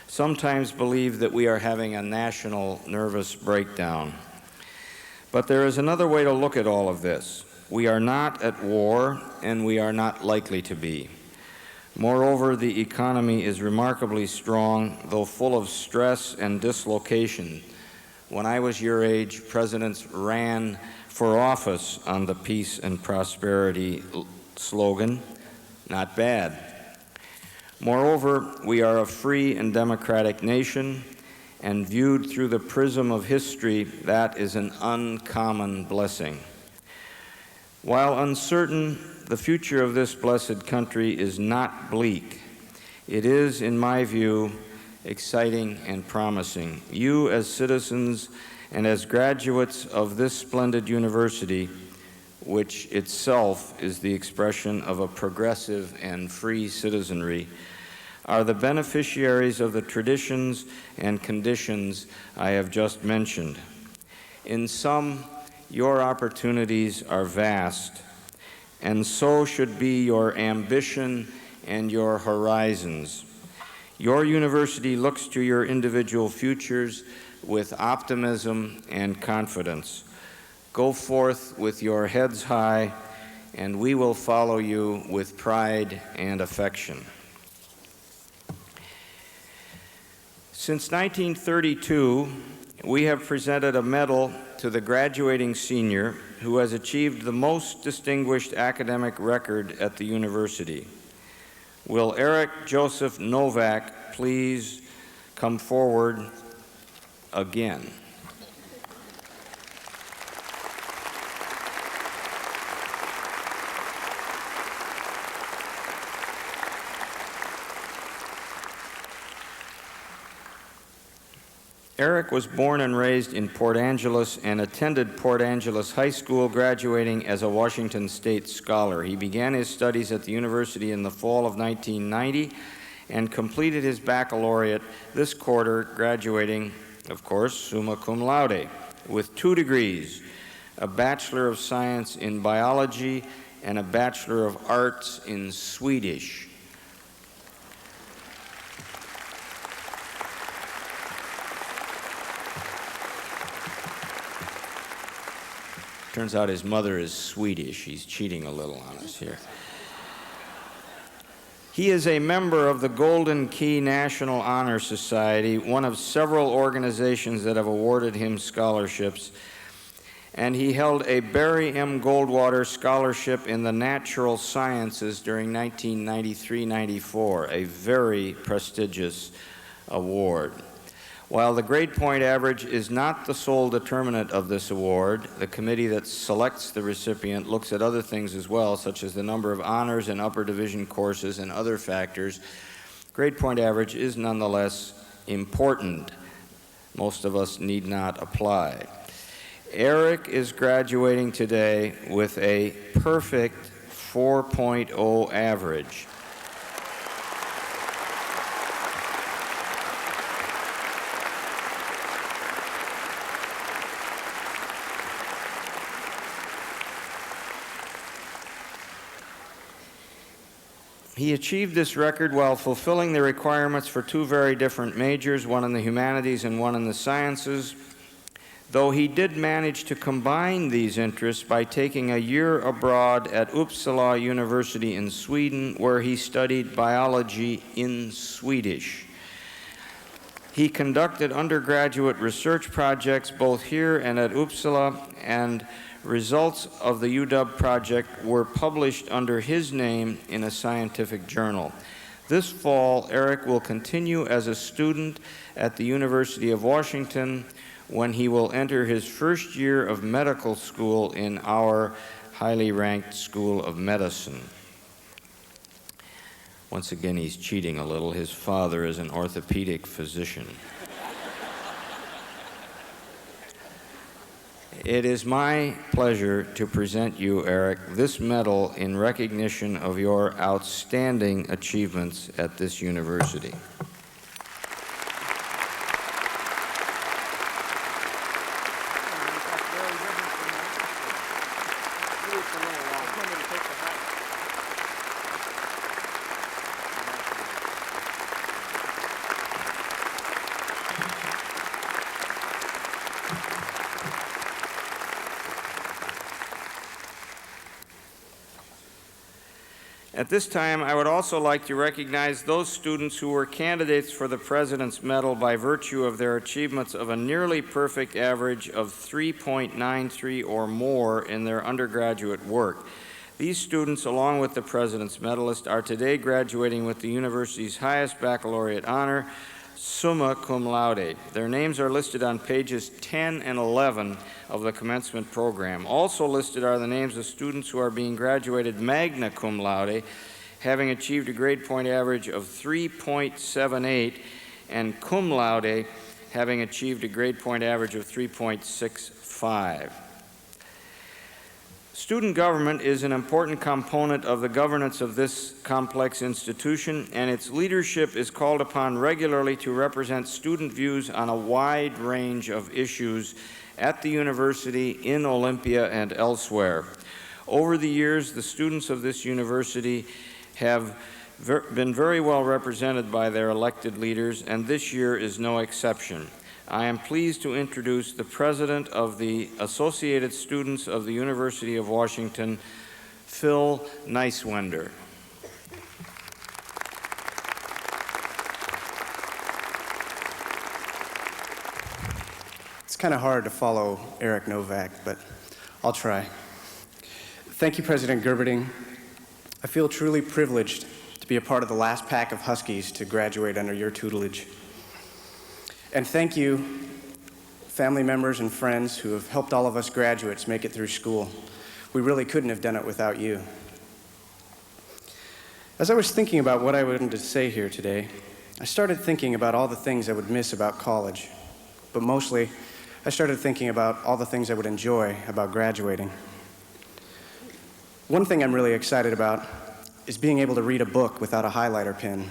sometimes believe that we are having a national nervous breakdown. But there is another way to look at all of this. We are not at war, and we are not likely to be. Moreover, the economy is remarkably strong, though full of stress and dislocation. When I was your age, presidents ran for office on the peace and prosperity slogan. Not bad. Moreover, we are a free and democratic nation, and viewed through the prism of history, that is an uncommon blessing. While uncertain, the future of this blessed country is not bleak. It is, in my view, exciting and promising. You, as citizens and as graduates of this splendid university, which itself is the expression of a progressive and free citizenry, are the beneficiaries of the traditions and conditions I have just mentioned. In sum, your opportunities are vast, and so should be your ambition and your horizons. Your university looks to your individual futures with optimism and confidence. Go forth with your heads high, and we will follow you with pride and affection. Since 1932, we have presented a medal to the graduating senior who has achieved the most distinguished academic record at the university. Will Eric Joseph Novak please come forward again? Eric was born and raised in Port Angeles and attended Port Angeles High School, graduating as a Washington State Scholar. He began his studies at the university in the fall of 1990 and completed his baccalaureate this quarter, graduating, of course, summa cum laude, with 2 degrees, a Bachelor of Science in Biology and a Bachelor of Arts in Swedish. Turns out his mother is Swedish. He's cheating a little on us here. He is a member of the Golden Key National Honor Society, one of several organizations that have awarded him scholarships. And he held a Barry M. Goldwater Scholarship in the Natural Sciences during 1993-94, a very prestigious award. While the grade point average is not the sole determinant of this award, the committee that selects the recipient looks at other things as well, such as the number of honors and upper division courses and other factors. Grade point average is nonetheless important. Most of us need not apply. Eric is graduating today with a perfect 4.0 average. He achieved this record while fulfilling the requirements for 2 very different majors, one in the humanities and one in the sciences, though he did manage to combine these interests by taking a year abroad at Uppsala University in Sweden, where he studied biology in Swedish. He conducted undergraduate research projects both here and at Uppsala, and results of the UW project were published under his name in a scientific journal. This fall, Eric will continue as a student at the University of Washington when he will enter his first year of medical school in our highly ranked School of Medicine. Once again, he's cheating a little. His father is an orthopedic physician. It is my pleasure to present you, Eric, this medal in recognition of your outstanding achievements at this university. At this time, I would also like to recognize those students who were candidates for the President's Medal by virtue of their achievements of a nearly perfect average of 3.93 or more in their undergraduate work. These students, along with the President's Medalist, are today graduating with the university's highest baccalaureate honor, summa cum laude. Their names are listed on pages 10 and 11 of the commencement program. Also listed are the names of students who are being graduated magna cum laude, having achieved a grade point average of 3.78, and cum laude, having achieved a grade point average of 3.65. Student government is an important component of the governance of this complex institution, and its leadership is called upon regularly to represent student views on a wide range of issues at the university, in Olympia, and elsewhere. Over the years, the students of this university have been very well represented by their elected leaders, and this year is no exception. I am pleased to introduce the President of the Associated Students of the University of Washington, Phil Neiswender. It's kind of hard to follow Eric Novak, but I'll try. Thank you, President Gerberding. I feel truly privileged to be a part of the last pack of Huskies to graduate under your tutelage. And thank you, family members and friends who have helped all of us graduates make it through school. We really couldn't have done it without you. As I was thinking about what I wanted to say here today, I started thinking about all the things I would miss about college, but mostly I started thinking about all the things I would enjoy about graduating. One thing I'm really excited about is being able to read a book without a highlighter pen.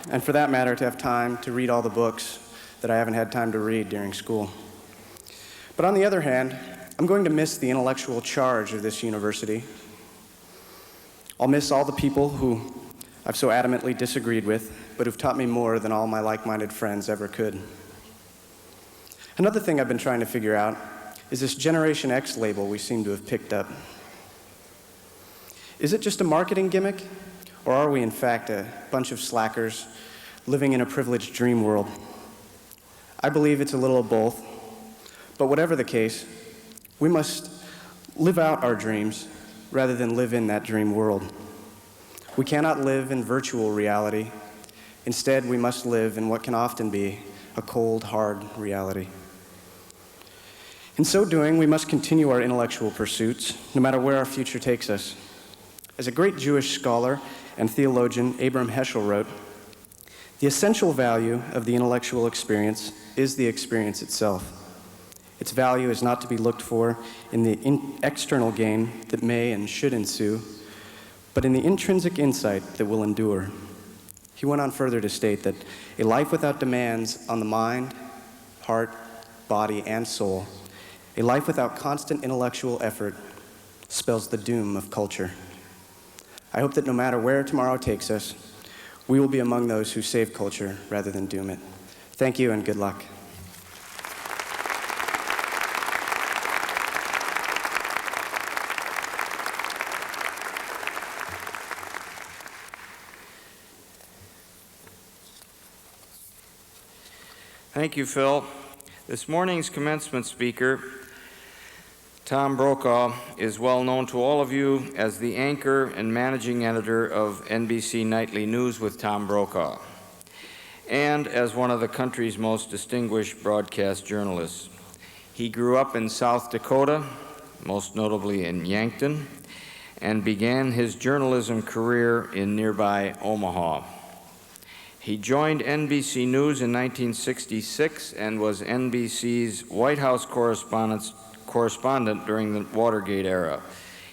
And for that matter, to have time to read all the books that I haven't had time to read during school. But on the other hand, I'm going to miss the intellectual charge of this university. I'll miss all the people who I've so adamantly disagreed with, but who've taught me more than all my like-minded friends ever could. Another thing I've been trying to figure out is this Generation X label we seem to have picked up. Is it just a marketing gimmick? Or are we, in fact, a bunch of slackers living in a privileged dream world? I believe it's a little of both. But whatever the case, we must live out our dreams rather than live in that dream world. We cannot live in virtual reality. Instead, we must live in what can often be a cold, hard reality. In so doing, we must continue our intellectual pursuits, no matter where our future takes us. As a great Jewish scholar and theologian, Abraham Heschel, wrote, "The essential value of the intellectual experience is the experience itself. Its value is not to be looked for in the external gain that may and should ensue, but in the intrinsic insight that will endure." He went on further to state that a life without demands on the mind, heart, body, and soul, a life without constant intellectual effort, spells the doom of culture. I hope that no matter where tomorrow takes us, we will be among those who save culture rather than doom it. Thank you and good luck. Thank you, Phil. This morning's commencement speaker, Tom Brokaw, is well known to all of you as the anchor and managing editor of NBC Nightly News with Tom Brokaw, and as one of the country's most distinguished broadcast journalists. He grew up in South Dakota, most notably in Yankton, and began his journalism career in nearby Omaha. He joined NBC News in 1966 and was NBC's White House correspondent during the Watergate era.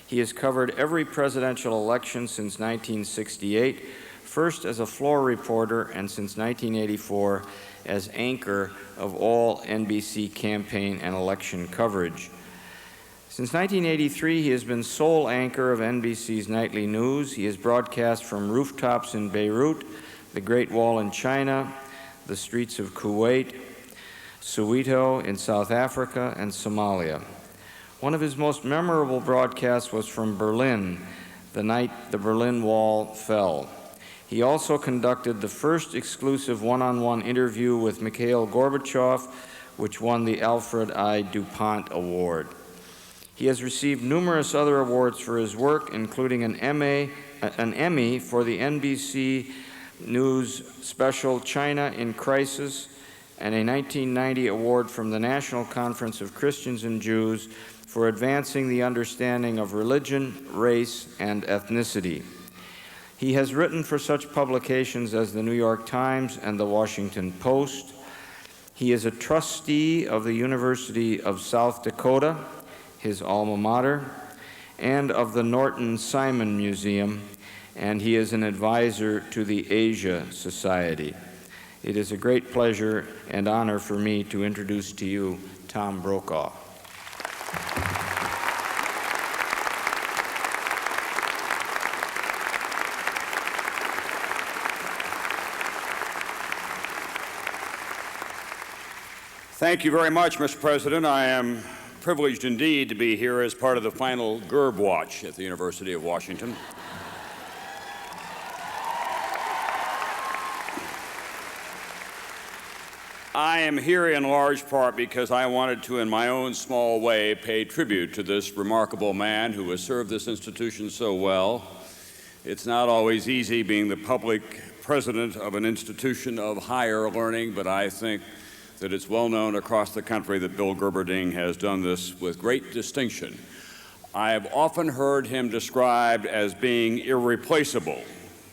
He has covered every presidential election since 1968, first as a floor reporter and since 1984 as anchor of all NBC campaign and election coverage. Since 1983, he has been sole anchor of NBC's Nightly News. He has broadcast from rooftops in Beirut, the Great Wall in China, the streets of Kuwait, Soweto in South Africa, and Somalia. One of his most memorable broadcasts was from Berlin, the night the Berlin Wall fell. He also conducted the first exclusive one-on-one interview with Mikhail Gorbachev, which won the Alfred I. DuPont Award. He has received numerous other awards for his work, including an Emmy for the NBC News special China in Crisis, and a 1990 award from the National Conference of Christians and Jews for advancing the understanding of religion, race, and ethnicity. He has written for such publications as the New York Times and the Washington Post. He is a trustee of the University of South Dakota, his alma mater, and of the Norton Simon Museum, and he is an advisor to the Asia Society. It is a great pleasure and honor for me to introduce to you Tom Brokaw. Thank you very much, Mr. President. I am privileged indeed to be here as part of the final Gerb Watch at the University of Washington. I am here in large part because I wanted to, in my own small way, pay tribute to this remarkable man who has served this institution so well. It's not always easy being the public president of an institution of higher learning, but I think that it's well known across the country that Bill Gerberding has done this with great distinction. I have often heard him described as being irreplaceable,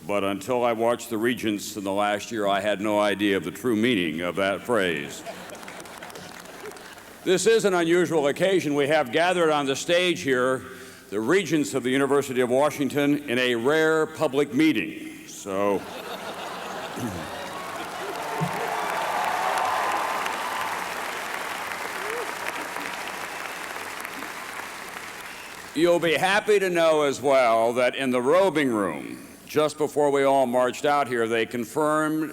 but until I watched the Regents in the last year, I had no idea of the true meaning of that phrase. This is an unusual occasion. We have gathered on the stage here the Regents of the University of Washington in a rare public meeting. So you'll be happy to know as well that in the robing room, just before we all marched out here, they conferred,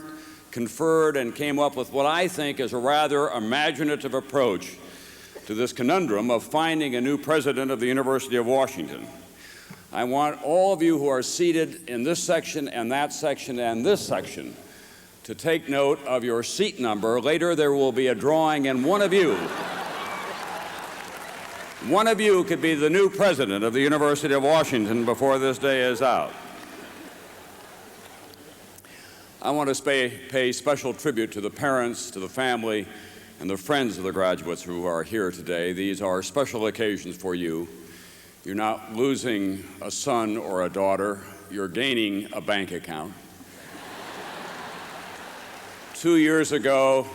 and came up with what I think is a rather imaginative approach to this conundrum of finding a new president of the University of Washington. I want all of you who are seated in this section and that section and this section to take note of your seat number. Later there will be a drawing, and one of you could be the new president of the University of Washington before this day is out. I want to pay special tribute to the parents, to the family, and the friends of the graduates who are here today. These are special occasions for you. You're not losing a son or a daughter. You're gaining a bank account. 2 years ago,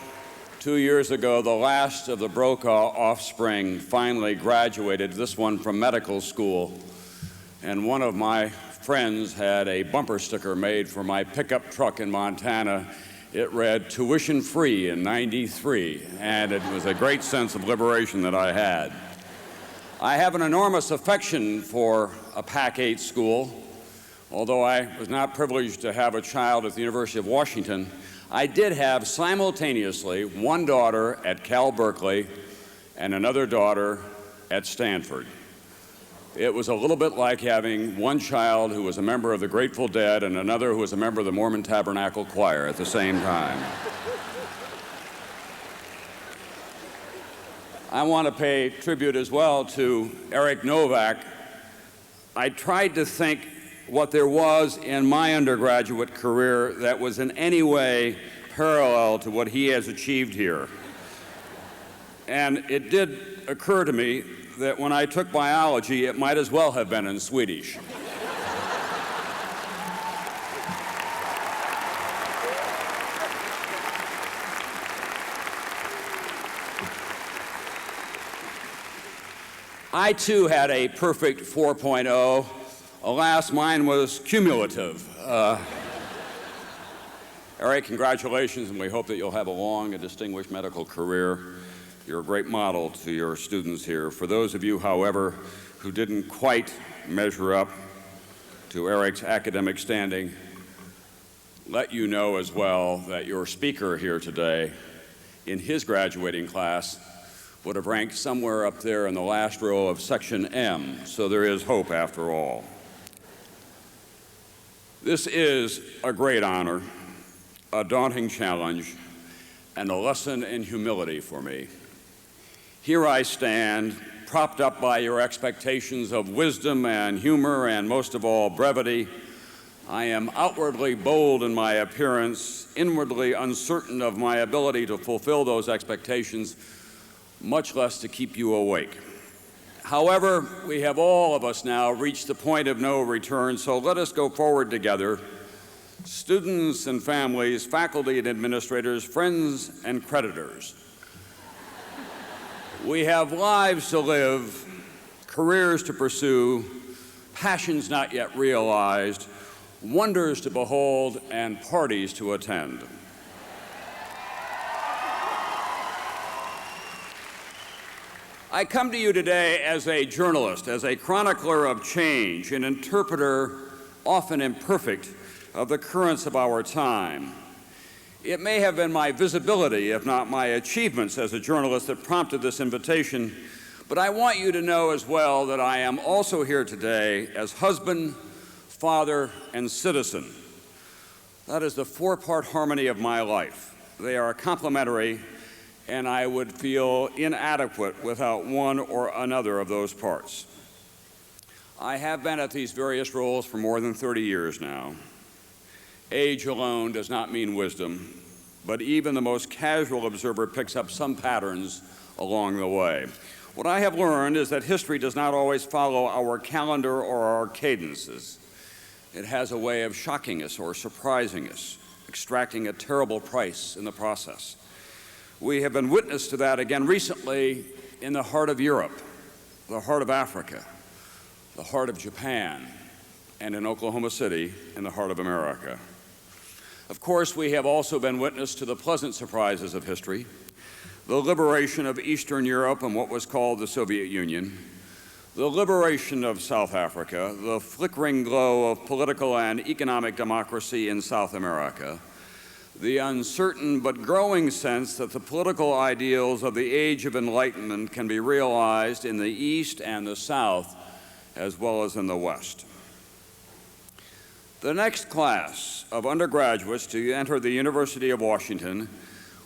the last of the Brokaw offspring finally graduated, this one from medical school, and one of my friends had a bumper sticker made for my pickup truck in Montana. It read, "Tuition free in '93," and it was a great sense of liberation that I had. I have an enormous affection for a Pac-8 school. Although I was not privileged to have a child at the University of Washington, I did have simultaneously one daughter at Cal Berkeley and another daughter at Stanford. It was a little bit like having one child who was a member of the Grateful Dead and another who was a member of the Mormon Tabernacle Choir at the same time. I want to pay tribute as well to Eric Novak. I tried to think what there was in my undergraduate career that was in any way parallel to what he has achieved here. And it did occur to me that when I took biology, it might as well have been in Swedish. I too had a perfect 4.0. Alas, mine was cumulative. Eric, congratulations, and we hope that you'll have a long and distinguished medical career. You're a great model to your students here. For those of you, however, who didn't quite measure up to Eric's academic standing, let you know as well that your speaker here today, in his graduating class, would have ranked somewhere up there in the last row of Section M, so there is hope after all. This is a great honor, a daunting challenge, and a lesson in humility for me. Here I stand, propped up by your expectations of wisdom and humor and, most of all, brevity. I am outwardly bold in my appearance, inwardly uncertain of my ability to fulfill those expectations, much less to keep you awake. However, we have all of us now reached the point of no return, so let us go forward together. Students and families, faculty and administrators, friends and creditors. We have lives to live, careers to pursue, passions not yet realized, wonders to behold, and parties to attend. I come to you today as a journalist, as a chronicler of change, an interpreter, often imperfect, of the currents of our time. It may have been my visibility, if not my achievements as a journalist, that prompted this invitation, but I want you to know as well that I am also here today as husband, father, and citizen. That is the four-part harmony of my life. They are complementary, and I would feel inadequate without one or another of those parts. I have been at these various roles for more than 30 years now. Age alone does not mean wisdom, but even the most casual observer picks up some patterns along the way. What I have learned is that history does not always follow our calendar or our cadences. It has a way of shocking us or surprising us, extracting a terrible price in the process. We have been witness to that again recently in the heart of Europe, the heart of Africa, the heart of Japan, and in Oklahoma City, in the heart of America. Of course, we have also been witness to the pleasant surprises of history, the liberation of Eastern Europe and what was called the Soviet Union, the liberation of South Africa, the flickering glow of political and economic democracy in South America, the uncertain but growing sense that the political ideals of the Age of Enlightenment can be realized in the East and the South, as well as in the West. The next class of undergraduates to enter the University of Washington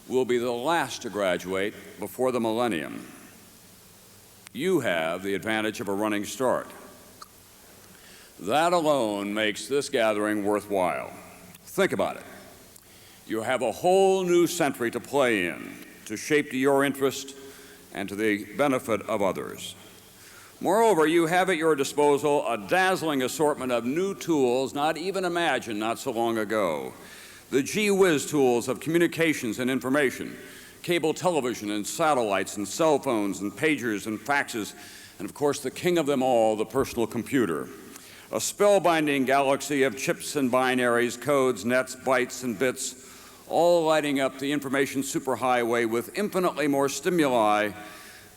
will be the last to graduate before the millennium. You have the advantage of a running start. That alone makes this gathering worthwhile. Think about it. You have a whole new century to play in, to shape to your interest and to the benefit of others. Moreover, you have at your disposal a dazzling assortment of new tools not even imagined not so long ago. The gee-whiz tools of communications and information, cable television and satellites and cell phones and pagers and faxes, and of course the king of them all, the personal computer. A spellbinding galaxy of chips and binaries, codes, nets, bytes, and bits, all lighting up the information superhighway with infinitely more stimuli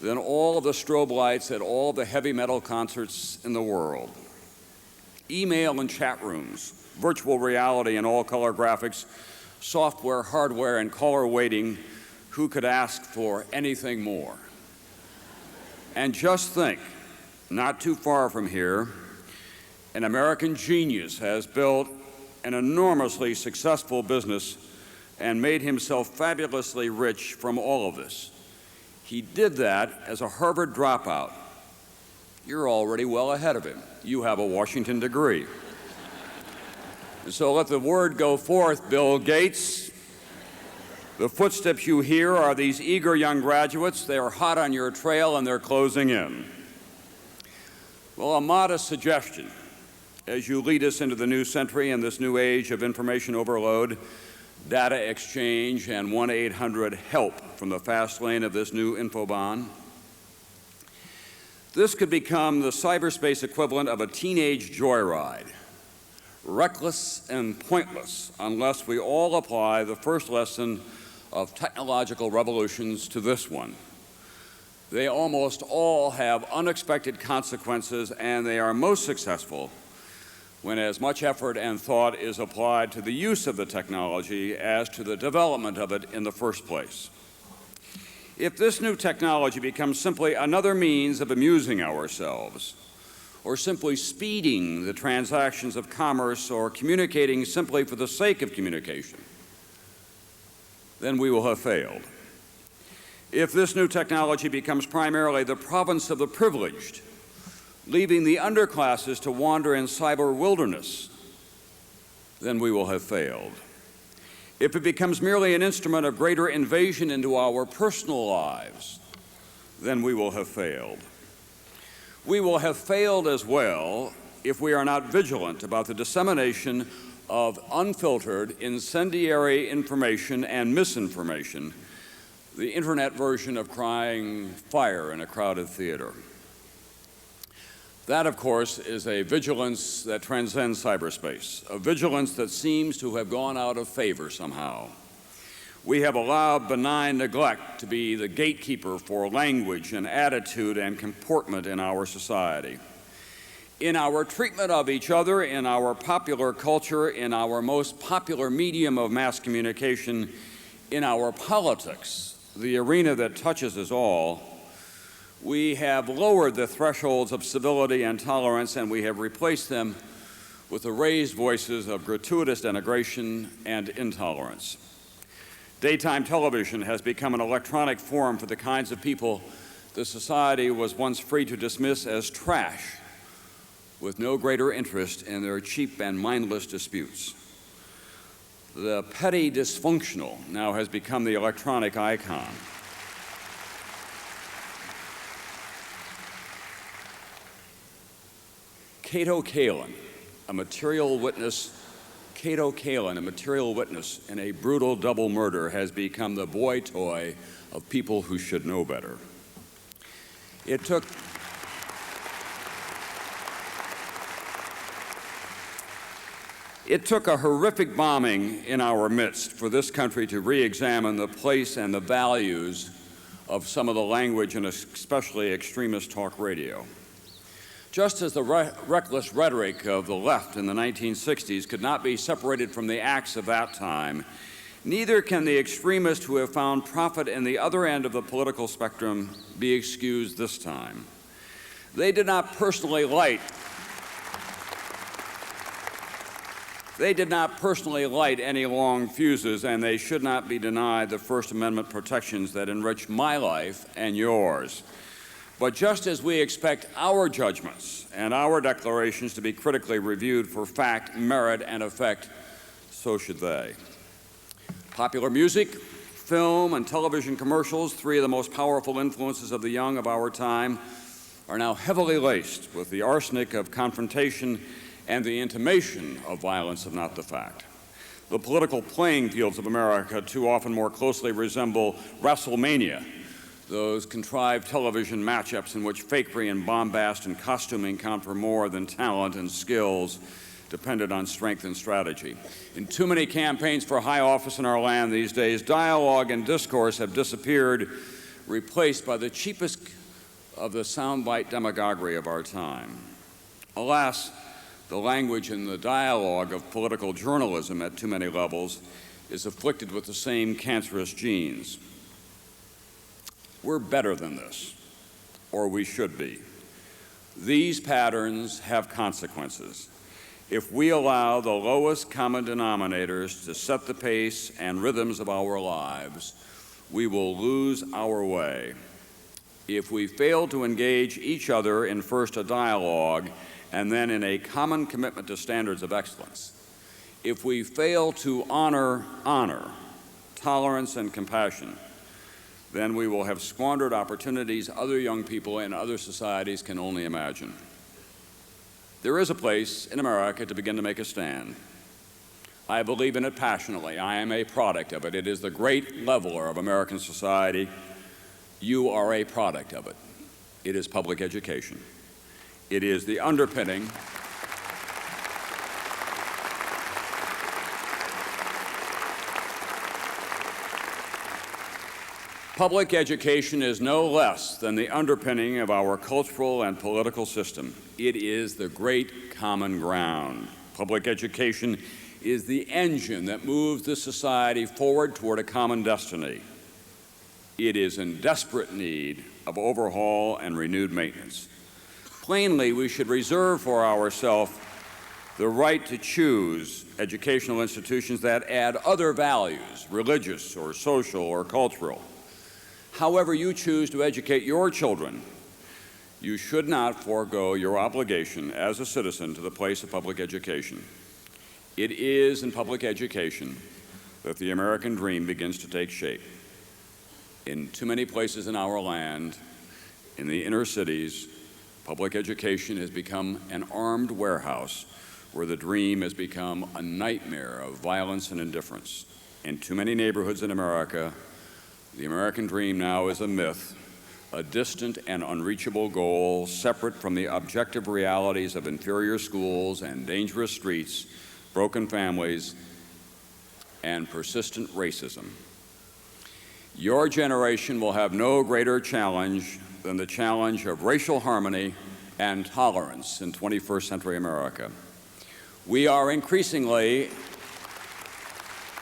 than all of the strobe lights at all the heavy metal concerts in the world. Email and chat rooms, virtual reality and all-color graphics, software, hardware, and caller waiting. Who could ask for anything more? And just think, not too far from here, an American genius has built an enormously successful business and made himself fabulously rich from all of this. He did that as a Harvard dropout. You're already well ahead of him. You have a Washington degree. So let the word go forth, Bill Gates. The footsteps you hear are these eager young graduates. They are hot on your trail and they're closing in. Well, a modest suggestion as you lead us into the new century and this new age of information overload, data exchange, and 1-800-HELP from the fast lane of this new infobahn. This could become the cyberspace equivalent of a teenage joyride, reckless and pointless unless we all apply the first lesson of technological revolutions to this one. They almost all have unexpected consequences, and they are most successful when as much effort and thought is applied to the use of the technology as to the development of it in the first place. If this new technology becomes simply another means of amusing ourselves, or simply speeding the transactions of commerce, or communicating simply for the sake of communication, then we will have failed. If this new technology becomes primarily the province of the privileged, leaving the underclasses to wander in cyber wilderness, then we will have failed. If it becomes merely an instrument of greater invasion into our personal lives, then we will have failed. We will have failed as well if we are not vigilant about the dissemination of unfiltered, incendiary information and misinformation, the internet version of crying fire in a crowded theater. That, of course, is a vigilance that transcends cyberspace, a vigilance that seems to have gone out of favor somehow. We have allowed benign neglect to be the gatekeeper for language and attitude and comportment in our society. In our treatment of each other, in our popular culture, in our most popular medium of mass communication, in our politics, the arena that touches us all, we have lowered the thresholds of civility and tolerance, and we have replaced them with the raised voices of gratuitous denigration and intolerance. Daytime television has become an electronic forum for the kinds of people the society was once free to dismiss as trash, with no greater interest in their cheap and mindless disputes. The petty dysfunctional now has become the electronic icon. Cato Kalin, a material witness in a brutal double murder, has become the boy toy of people who should know better. It took a horrific bombing in our midst for this country to re-examine the place and the values of some of the language and especially extremist talk radio. Just as the reckless rhetoric of the left in the 1960s could not be separated from the acts of that time, neither can the extremists who have found profit in the other end of the political spectrum be excused this time. They did not personally light any long fuses, and they should not be denied the First Amendment protections that enrich my life and yours. But just as we expect our judgments and our declarations to be critically reviewed for fact, merit, and effect, so should they. Popular music, film, and television commercials, three of the most powerful influences of the young of our time, are now heavily laced with the arsenic of confrontation and the intimation of violence if not the fact. The political playing fields of America too often more closely resemble WrestleMania, those contrived television matchups in which fakery and bombast and costuming count for more than talent and skills dependent on strength and strategy. In too many campaigns for high office in our land these days, dialogue and discourse have disappeared, replaced by the cheapest of the soundbite demagoguery of our time. Alas, the language and the dialogue of political journalism at too many levels is afflicted with the same cancerous genes. We're better than this, or we should be. These patterns have consequences. If we allow the lowest common denominators to set the pace and rhythms of our lives, we will lose our way. If we fail to engage each other in first a dialogue and then in a common commitment to standards of excellence, if we fail to honor tolerance, and compassion, then we will have squandered opportunities other young people in other societies can only imagine. There is a place in America to begin to make a stand. I believe in it passionately. I am a product of it. It is the great leveler of American society. You are a product of it. It is public education. It is the underpinning Public education is no less than the underpinning of our cultural and political system. It is the great common ground. Public education is the engine that moves the society forward toward a common destiny. It is in desperate need of overhaul and renewed maintenance. Plainly, we should reserve for ourselves the right to choose educational institutions that add other values, religious or social or cultural. However you choose to educate your children, you should not forego your obligation as a citizen to the place of public education. It is in public education that the American dream begins to take shape. In too many places in our land, in the inner cities, public education has become an armed warehouse where the dream has become a nightmare of violence and indifference. In too many neighborhoods in America, the American dream now is a myth, a distant and unreachable goal, separate from the objective realities of inferior schools and dangerous streets, broken families, and persistent racism. Your generation will have no greater challenge than the challenge of racial harmony and tolerance in 21st century America. We are increasingly,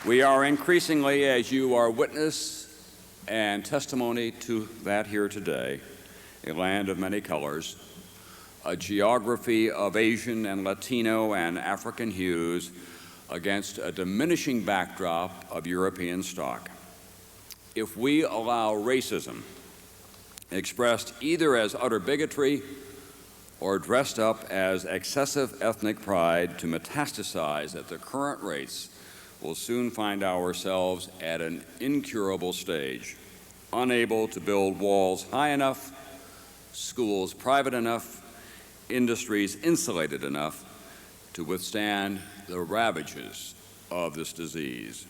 as you are witness and testimony to that here today, a land of many colors, a geography of Asian and Latino and African hues against a diminishing backdrop of European stock. If we allow racism, expressed either as utter bigotry or dressed up as excessive ethnic pride, to metastasize at the current rates, we'll soon find ourselves at an incurable stage, unable to build walls high enough, schools private enough, industries insulated enough to withstand the ravages of this disease.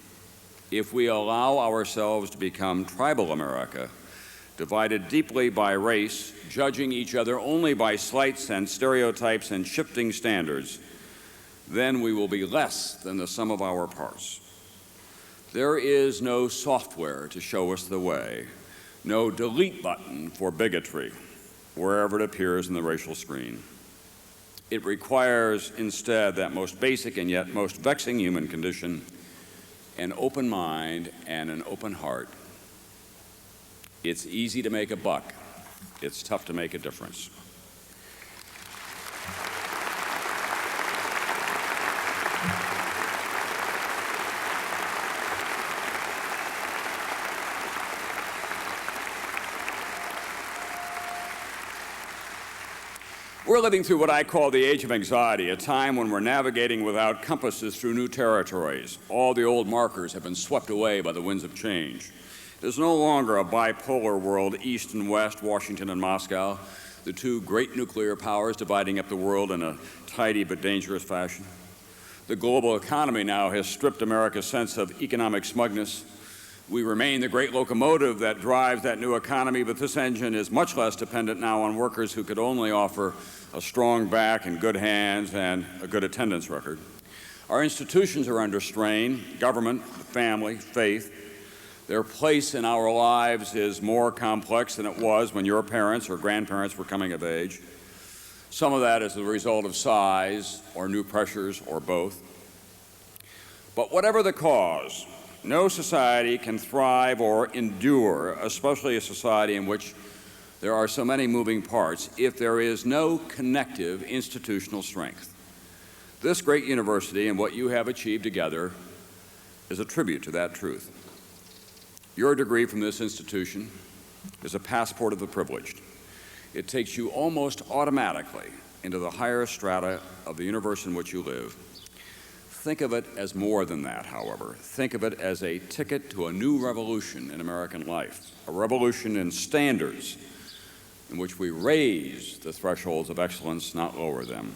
If we allow ourselves to become tribal America, divided deeply by race, judging each other only by slights and stereotypes and shifting standards, then we will be less than the sum of our parts. There is no software to show us the way, no delete button for bigotry wherever it appears in the racial screen. It requires instead that most basic and yet most vexing human condition, an open mind and an open heart. It's easy to make a buck. It's tough to make a difference. We're living through what I call the age of anxiety, a time when we're navigating without compasses through new territories. All the old markers have been swept away by the winds of change. There's no longer a bipolar world, East and West, Washington and Moscow, the two great nuclear powers dividing up the world in a tidy but dangerous fashion. The global economy now has stripped America's sense of economic smugness. We remain the great locomotive that drives that new economy, but this engine is much less dependent now on workers who could only offer a strong back and good hands and a good attendance record. Our institutions are under strain, government, family, faith. Their place in our lives is more complex than it was when your parents or grandparents were coming of age. Some of that is the result of size or new pressures or both. But whatever the cause, no society can thrive or endure, especially a society in which there are so many moving parts, if there is no connective institutional strength. This great university and what you have achieved together is a tribute to that truth. Your degree from this institution is a passport of the privileged. It takes you almost automatically into the higher strata of the universe in which you live. Think of it as more than that, however. Think of it as a ticket to a new revolution in American life, a revolution in standards in which we raise the thresholds of excellence, not lower them.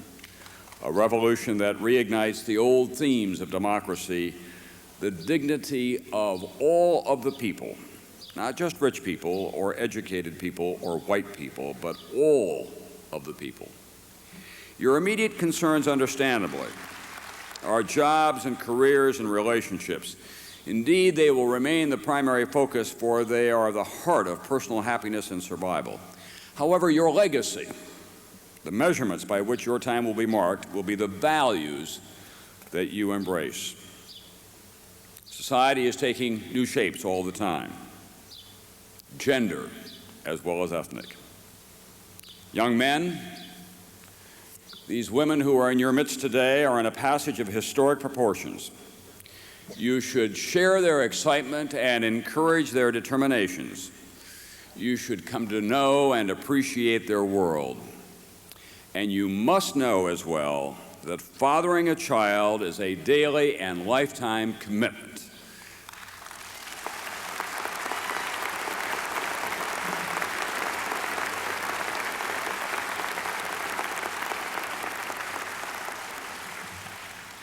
A revolution that reignites the old themes of democracy, the dignity of all of the people, not just rich people or educated people or white people, but all of the people. Your immediate concerns, understandably, are jobs and careers and relationships. Indeed, they will remain the primary focus, for they are the heart of personal happiness and survival. However, your legacy, the measurements by which your time will be marked, will be the values that you embrace. Society is taking new shapes all the time, gender as well as ethnic. Young men These women who are in your midst today are in a passage of historic proportions. You should share their excitement and encourage their determinations. You should come to know and appreciate their world. And you must know as well that fathering a child is a daily and lifetime commitment.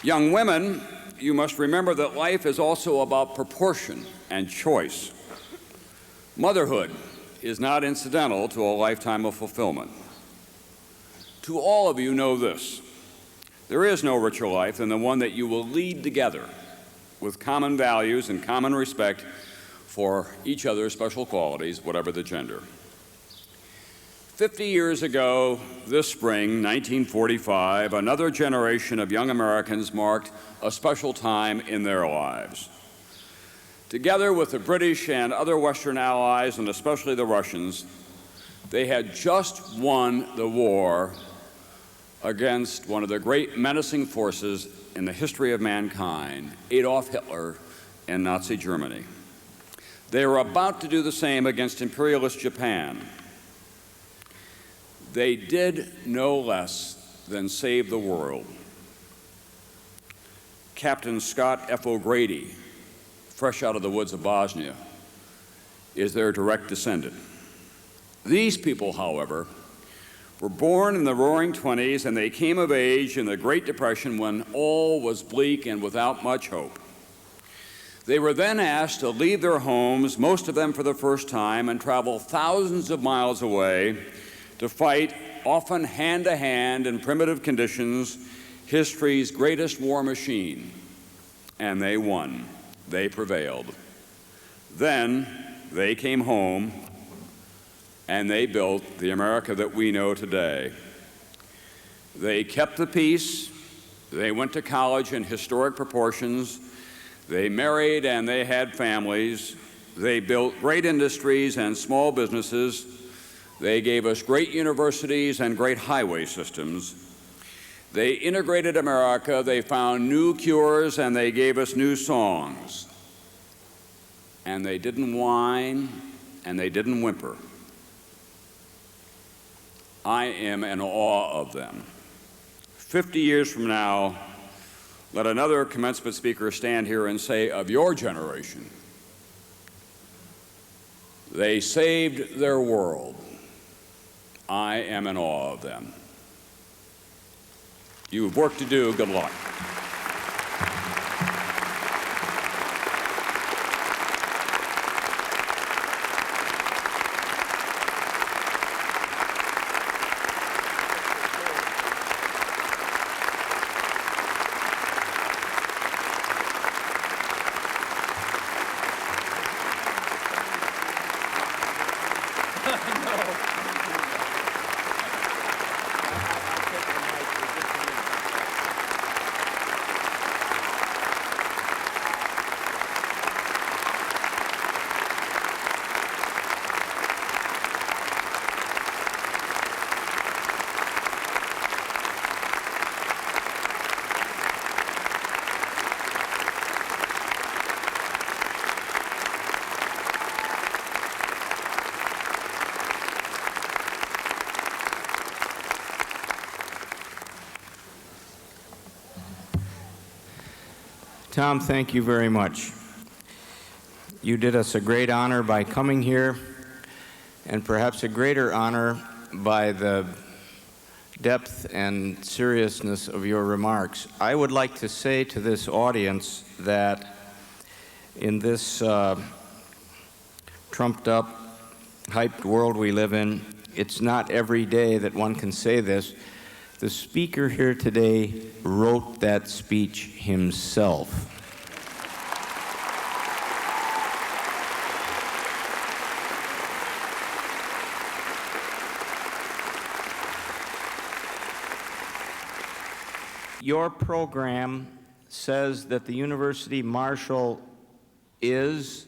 Young women, you must remember that life is also about proportion and choice. Motherhood is not incidental to a lifetime of fulfillment. To all of you, know this: there is no richer life than the one that you will lead together with common values and common respect for each other's special qualities, whatever the gender. 50 years ago, this spring, 1945, another generation of young Americans marked a special time in their lives. Together with the British and other Western allies, and especially the Russians, they had just won the war against one of the great menacing forces in the history of mankind, Adolf Hitler and Nazi Germany. They were about to do the same against imperialist Japan. They did no less than save the world. Captain Scott F. O'Grady, fresh out of the woods of Bosnia, is their direct descendant. These people, however, were born in the Roaring '20s, and they came of age in the Great Depression when all was bleak and without much hope. They were then asked to leave their homes, most of them for the first time, and travel thousands of miles away to fight, often hand-to-hand in primitive conditions, history's greatest war machine. And they won. They prevailed. Then they came home, and they built the America that we know today. They kept the peace. They went to college in historic proportions. They married and they had families. They built great industries and small businesses. They gave us great universities and great highway systems. They integrated America. They found new cures, and they gave us new songs. And they didn't whine, and they didn't whimper. I am in awe of them. 50 years from now, let another commencement speaker stand here and say of your generation, they saved their world. I am in awe of them. You have work to do. Good luck. Tom, thank you very much. You did us a great honor by coming here, and perhaps a greater honor by the depth and seriousness of your remarks. I would like to say to this audience that in this trumped up, hyped world we live in, it's not every day that one can say this. The speaker here today wrote that speech himself. Your program says that the University Marshal is,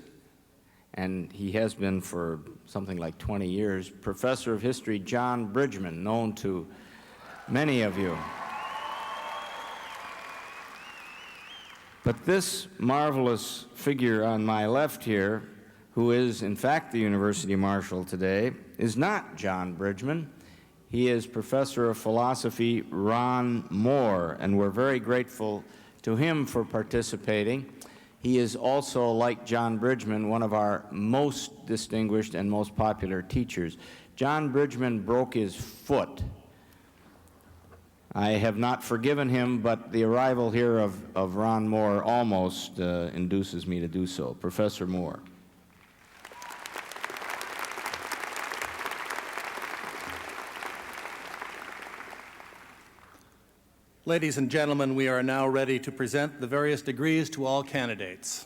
and he has been for something like 20 years, Professor of History John Bridgman, known to many of you. But this marvelous figure on my left here, who is in fact the University Marshal today, is not John Bridgman. He is Professor of Philosophy Ron Moore, and we're very grateful to him for participating. He is also, like John Bridgman, one of our most distinguished and most popular teachers. John Bridgman broke his foot. I have not forgiven him, but the arrival here of Ron Moore almost induces me to do so. Professor Moore. Ladies and gentlemen, we are now ready to present the various degrees to all candidates.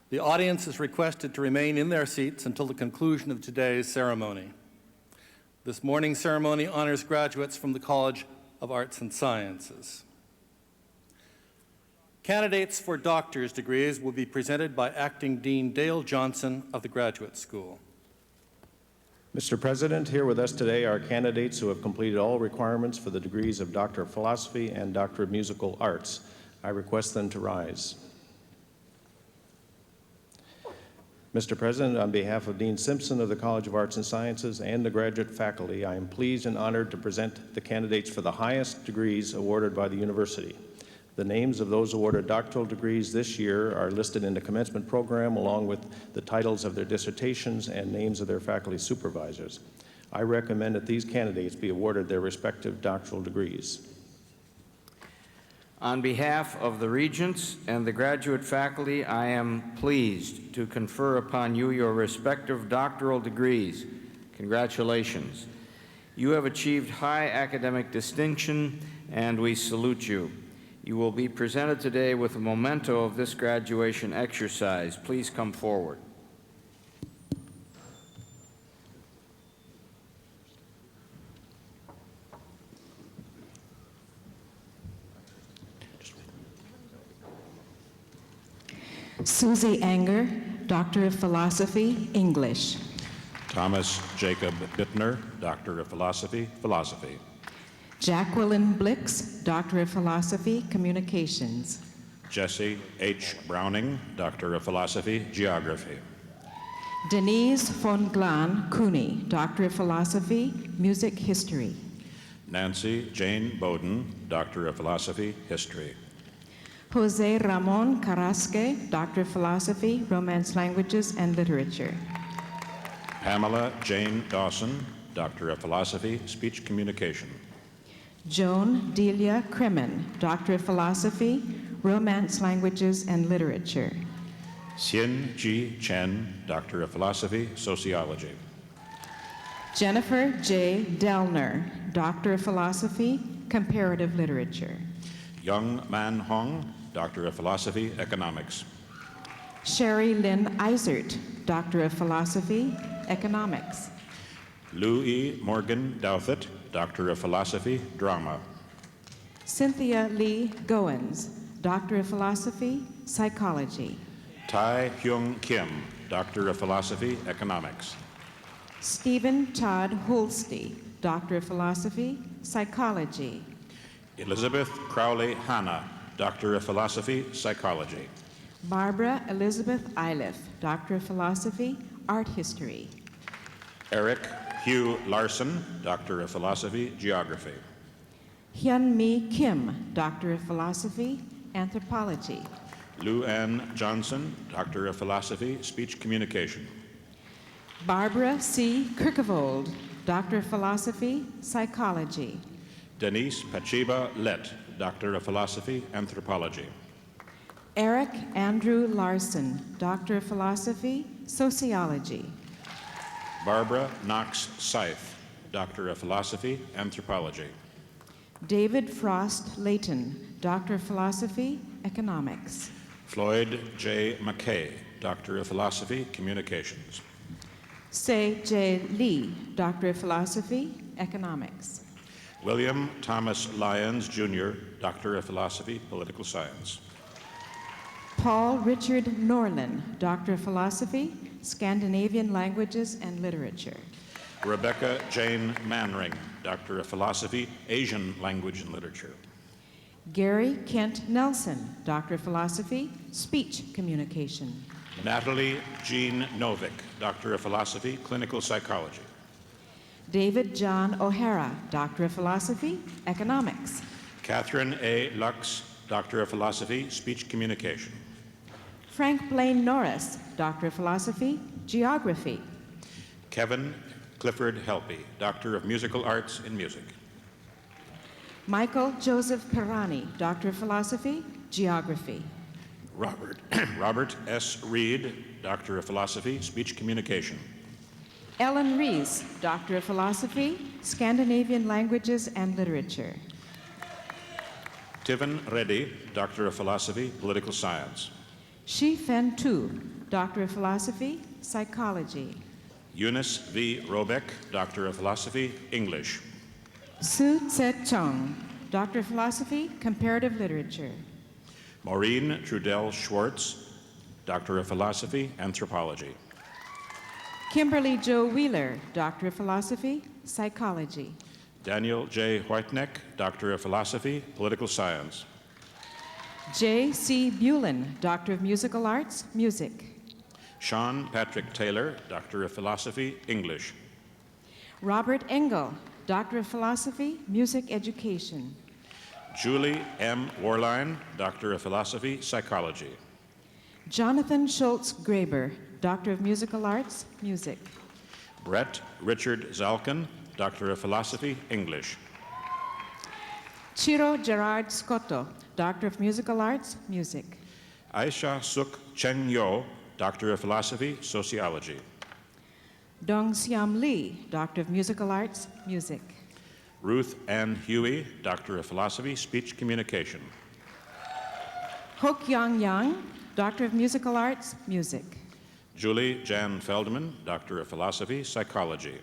The audience is requested to remain in their seats until the conclusion of today's ceremony. This morning's ceremony honors graduates from the College of Arts and Sciences. Candidates for doctor's degrees will be presented by Acting Dean Dale Johnson of the Graduate School. Mr. President, here with us today are candidates who have completed all requirements for the degrees of Doctor of Philosophy and Doctor of Musical Arts. I request them to rise. Mr. President, on behalf of Dean Simpson of the College of Arts and Sciences and the graduate faculty, I am pleased and honored to present the candidates for the highest degrees awarded by the university. The names of those awarded doctoral degrees this year are listed in the commencement program, along with the titles of their dissertations and names of their faculty supervisors. I recommend that these candidates be awarded their respective doctoral degrees. On behalf of the Regents and the graduate faculty, I am pleased to confer upon you your respective doctoral degrees. Congratulations. You have achieved high academic distinction, and we salute you. You will be presented today with a memento of this graduation exercise. Please come forward. Susie Anger, Doctor of Philosophy, English. Thomas Jacob Bittner, Doctor of Philosophy, Philosophy. Jacqueline Blix, Doctor of Philosophy, Communications. Jesse H. Browning, Doctor of Philosophy, Geography. Denise von Glan Cooney, Doctor of Philosophy, Music History. Nancy Jane Bowden, Doctor of Philosophy, History. Jose Ramon Carrasque, Doctor of Philosophy, Romance Languages and Literature. Pamela Jane Dawson, Doctor of Philosophy, Speech Communication. Joan Delia Kremen, Doctor of Philosophy, Romance Languages and Literature. Hsien Ji Chen, Doctor of Philosophy, Sociology. Jennifer J. Delner, Doctor of Philosophy, Comparative Literature. Young Man Hong, Doctor of Philosophy, Economics. Sherry Lynn Eisert, Doctor of Philosophy, Economics. Louis Morgan Douthit, Doctor of Philosophy, Drama. Cynthia Lee Goins, Doctor of Philosophy, Psychology. Tai Hyung Kim, Doctor of Philosophy, Economics. Stephen Todd Holsty, Doctor of Philosophy, Psychology. Elizabeth Crowley Hanna, Doctor of Philosophy, Psychology. Barbara Elizabeth Iliff, Doctor of Philosophy, Art History. Eric Hugh Larson, Doctor of Philosophy, Geography. Hyun Mi Kim, Doctor of Philosophy, Anthropology. Lou Ann Johnson, Doctor of Philosophy, Speech Communication. Barbara C. Kirkevold, Doctor of Philosophy, Psychology. Denise Pachiba Lett, Doctor of Philosophy, Anthropology. Eric Andrew Larson, Doctor of Philosophy, Sociology. Barbara Knox Scythe, Doctor of Philosophy, Anthropology. David Frost Layton, Doctor of Philosophy, Economics. Floyd J. McKay, Doctor of Philosophy, Communications. Sei J. Lee, Doctor of Philosophy, Economics. William Thomas Lyons, Jr., Doctor of Philosophy, Political Science. Paul Richard Norlin, Doctor of Philosophy, Scandinavian Languages and Literature. Rebecca Jane Manring, Doctor of Philosophy, Asian Language and Literature. Gary Kent Nelson, Doctor of Philosophy, Speech Communication. Natalie Jean Novick, Doctor of Philosophy, Clinical Psychology. David John O'Hara, Doctor of Philosophy, Economics. Catherine A. Lux, Doctor of Philosophy, Speech Communication. Frank Blaine Norris, Doctor of Philosophy, Geography. Kevin Clifford Helpy, Doctor of Musical Arts in Music. Michael Joseph Pirani, Doctor of Philosophy, Geography. Robert S. Reed, Doctor of Philosophy, Speech Communication. Ellen Rees, Doctor of Philosophy, Scandinavian Languages and Literature. Tivan Reddy, Doctor of Philosophy, Political Science. Shi Fen Tu, Doctor of Philosophy, Psychology. Eunice V. Robeck, Doctor of Philosophy, English. Su Tse Chung, Doctor of Philosophy, Comparative Literature. Maureen Trudell Schwartz, Doctor of Philosophy, Anthropology. Kimberly Jo Wheeler, Doctor of Philosophy, Psychology. Daniel J. Whiteneck, Doctor of Philosophy, Political Science. J. C. Bulin, Doctor of Musical Arts, Music. Sean Patrick Taylor, Doctor of Philosophy, English. Robert Engel, Doctor of Philosophy, Music Education. Julie M. Warline, Doctor of Philosophy, Psychology. Jonathan Schultz Graber, Doctor of Musical Arts, Music. Brett Richard Zalkin, Doctor of Philosophy, English. Chiro Gerard Scotto, Doctor of Musical Arts, Music. Aisha Suk Cheng Yo, Doctor of Philosophy, Sociology. Dong Siam Lee, Doctor of Musical Arts, Music. Ruth Ann Huey, Doctor of Philosophy, Speech Communication. Hok Yang Yang, Doctor of Musical Arts, Music. Julie Jan Feldman, Doctor of Philosophy, Psychology.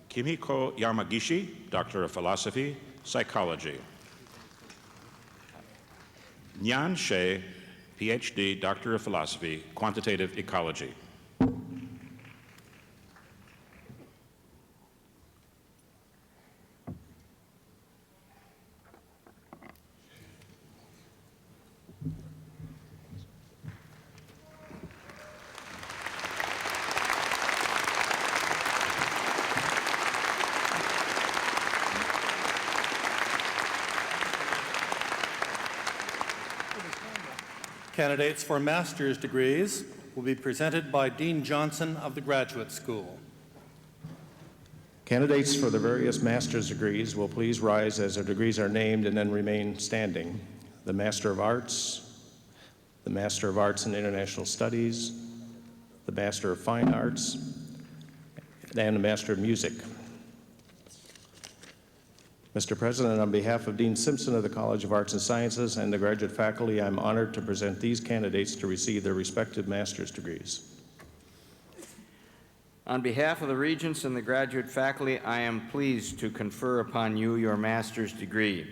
Kimiko Yamagishi, Doctor of Philosophy, Psychology. Nyan Shea, PhD, Doctor of Philosophy, Quantitative Ecology. Candidates for master's degrees will be presented by Dean Johnson of the Graduate School. Candidates for the various master's degrees will please rise as their degrees are named and then remain standing. The Master of Arts, the Master of Arts in International Studies, the Master of Fine Arts, and the Master of Music. Mr. President, on behalf of Dean Simpson of the College of Arts and Sciences and the graduate faculty, I'm honored to present these candidates to receive their respective master's degrees. On behalf of the Regents and the graduate faculty, I am pleased to confer upon you your master's degree.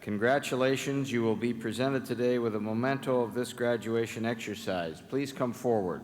Congratulations, you will be presented today with a memento of this graduation exercise. Please come forward.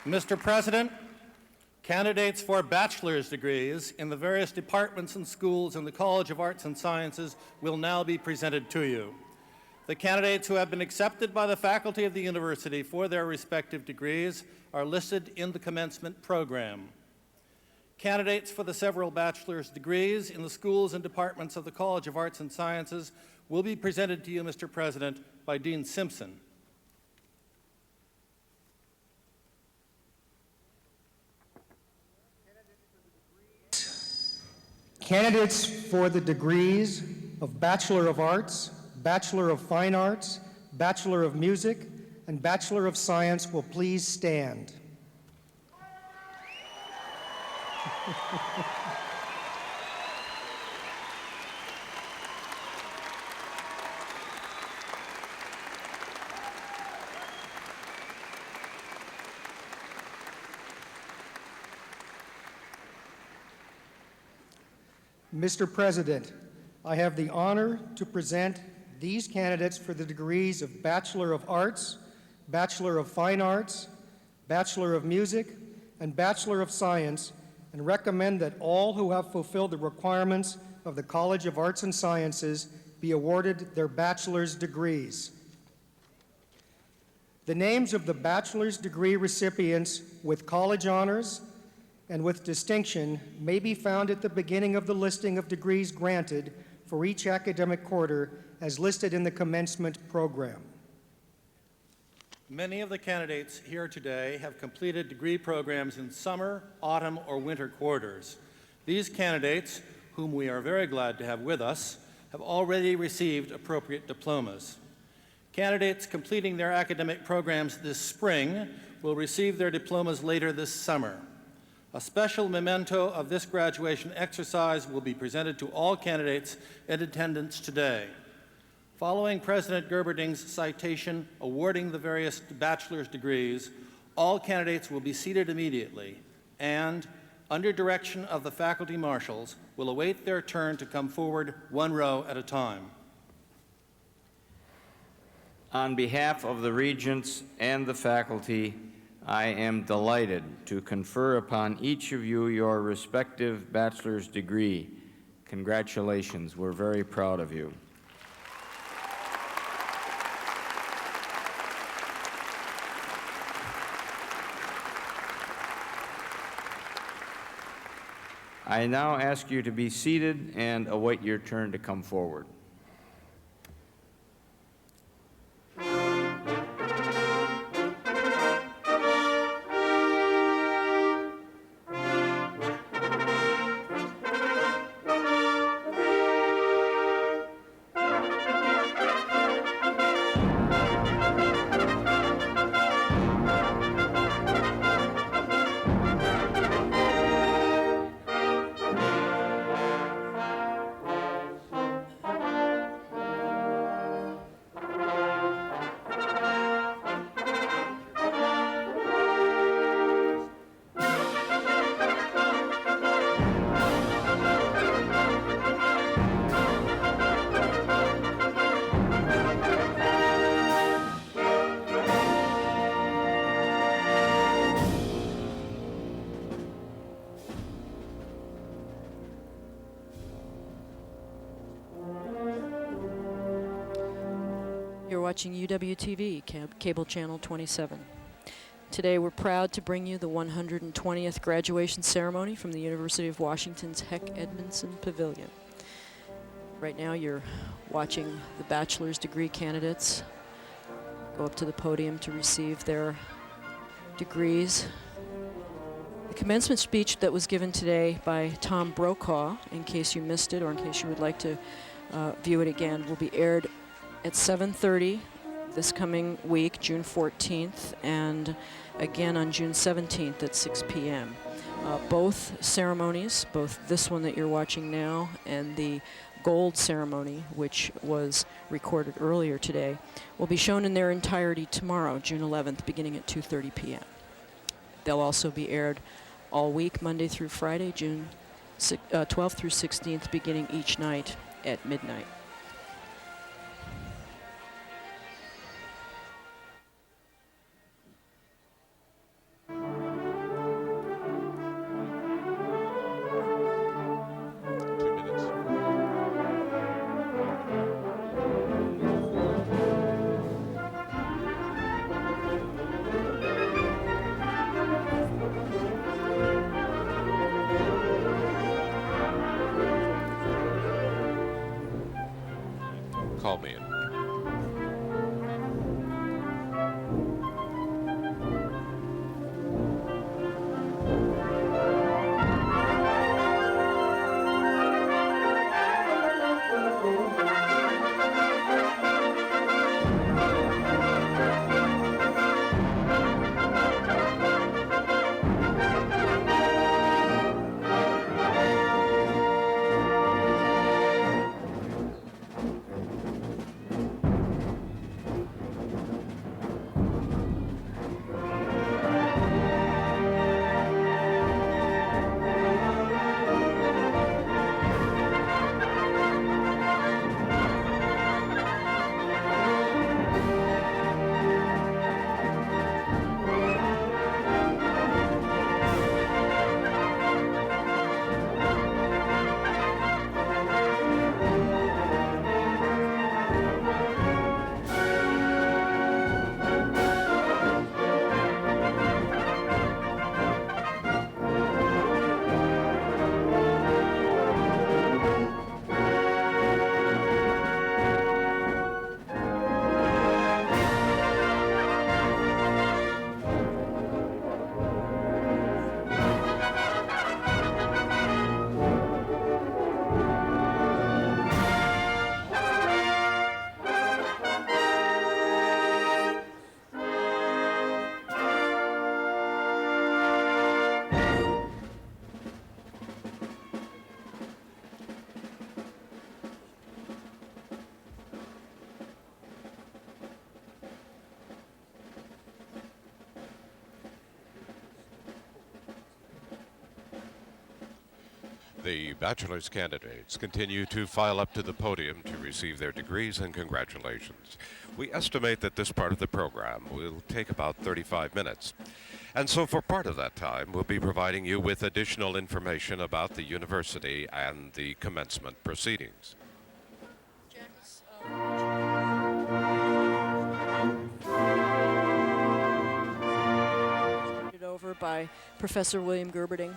Mr. President, candidates for bachelor's degrees in the various departments and schools in the College of Arts and Sciences will now be presented to you. The candidates who have been accepted by the faculty of the university for their respective degrees are listed in the commencement program. Candidates for the several bachelor's degrees in the schools and departments of the College of Arts and Sciences will be presented to you, Mr. President, by Dean Simpson. Candidates for the degrees of Bachelor of Arts, Bachelor of Fine Arts, Bachelor of Music, and Bachelor of Science will please stand. Mr. President, I have the honor to present these candidates for the degrees of Bachelor of Arts, Bachelor of Fine Arts, Bachelor of Music, and Bachelor of Science, and recommend that all who have fulfilled the requirements of the College of Arts and Sciences be awarded their bachelor's degrees. The names of the bachelor's degree recipients with college honors and with distinction may be found at the beginning of the listing of degrees granted for each academic quarter as listed in the commencement program. Many of the candidates here today have completed degree programs in summer, autumn, or winter quarters. These candidates, whom we are very glad to have with us, have already received appropriate diplomas. Candidates completing their academic programs this spring will receive their diplomas later this summer. A special memento of this graduation exercise will be presented to all candidates in attendance today. Following President Gerberding's citation awarding the various bachelor's degrees, all candidates will be seated immediately and, under direction of the faculty marshals, will await their turn to come forward one row at a time. On behalf of the regents and the faculty, I am delighted to confer upon each of you your respective bachelor's degree. Congratulations. We're very proud of you. I now ask you to be seated and await your turn to come forward. You're watching UWTV, cable channel 27. Today we're proud to bring you the 120th graduation ceremony from the University of Washington's Heck Edmondson Pavilion. Right now you're watching the bachelor's degree candidates go up to the podium to receive their degrees. The commencement speech that was given today by Tom Brokaw, in case you missed it or in case you would like to view it again, will be aired at 7:30 this coming week, June 14th, and again on June 17th at 6 p.m. Both ceremonies, both this one that you're watching now and the gold ceremony, which was recorded earlier today, will be shown in their entirety tomorrow, June 11th, beginning at 2:30 p.m. They'll also be aired all week, Monday through Friday, June 12th through 16th, beginning each night at midnight. call me in. The bachelor's candidates continue to file up to the podium to receive their degrees, and congratulations. We estimate that this part of the program will take about 35 minutes. And so for part of that time, we'll be providing you with additional information about the university and the commencement proceedings. Over by Professor William Gerberding.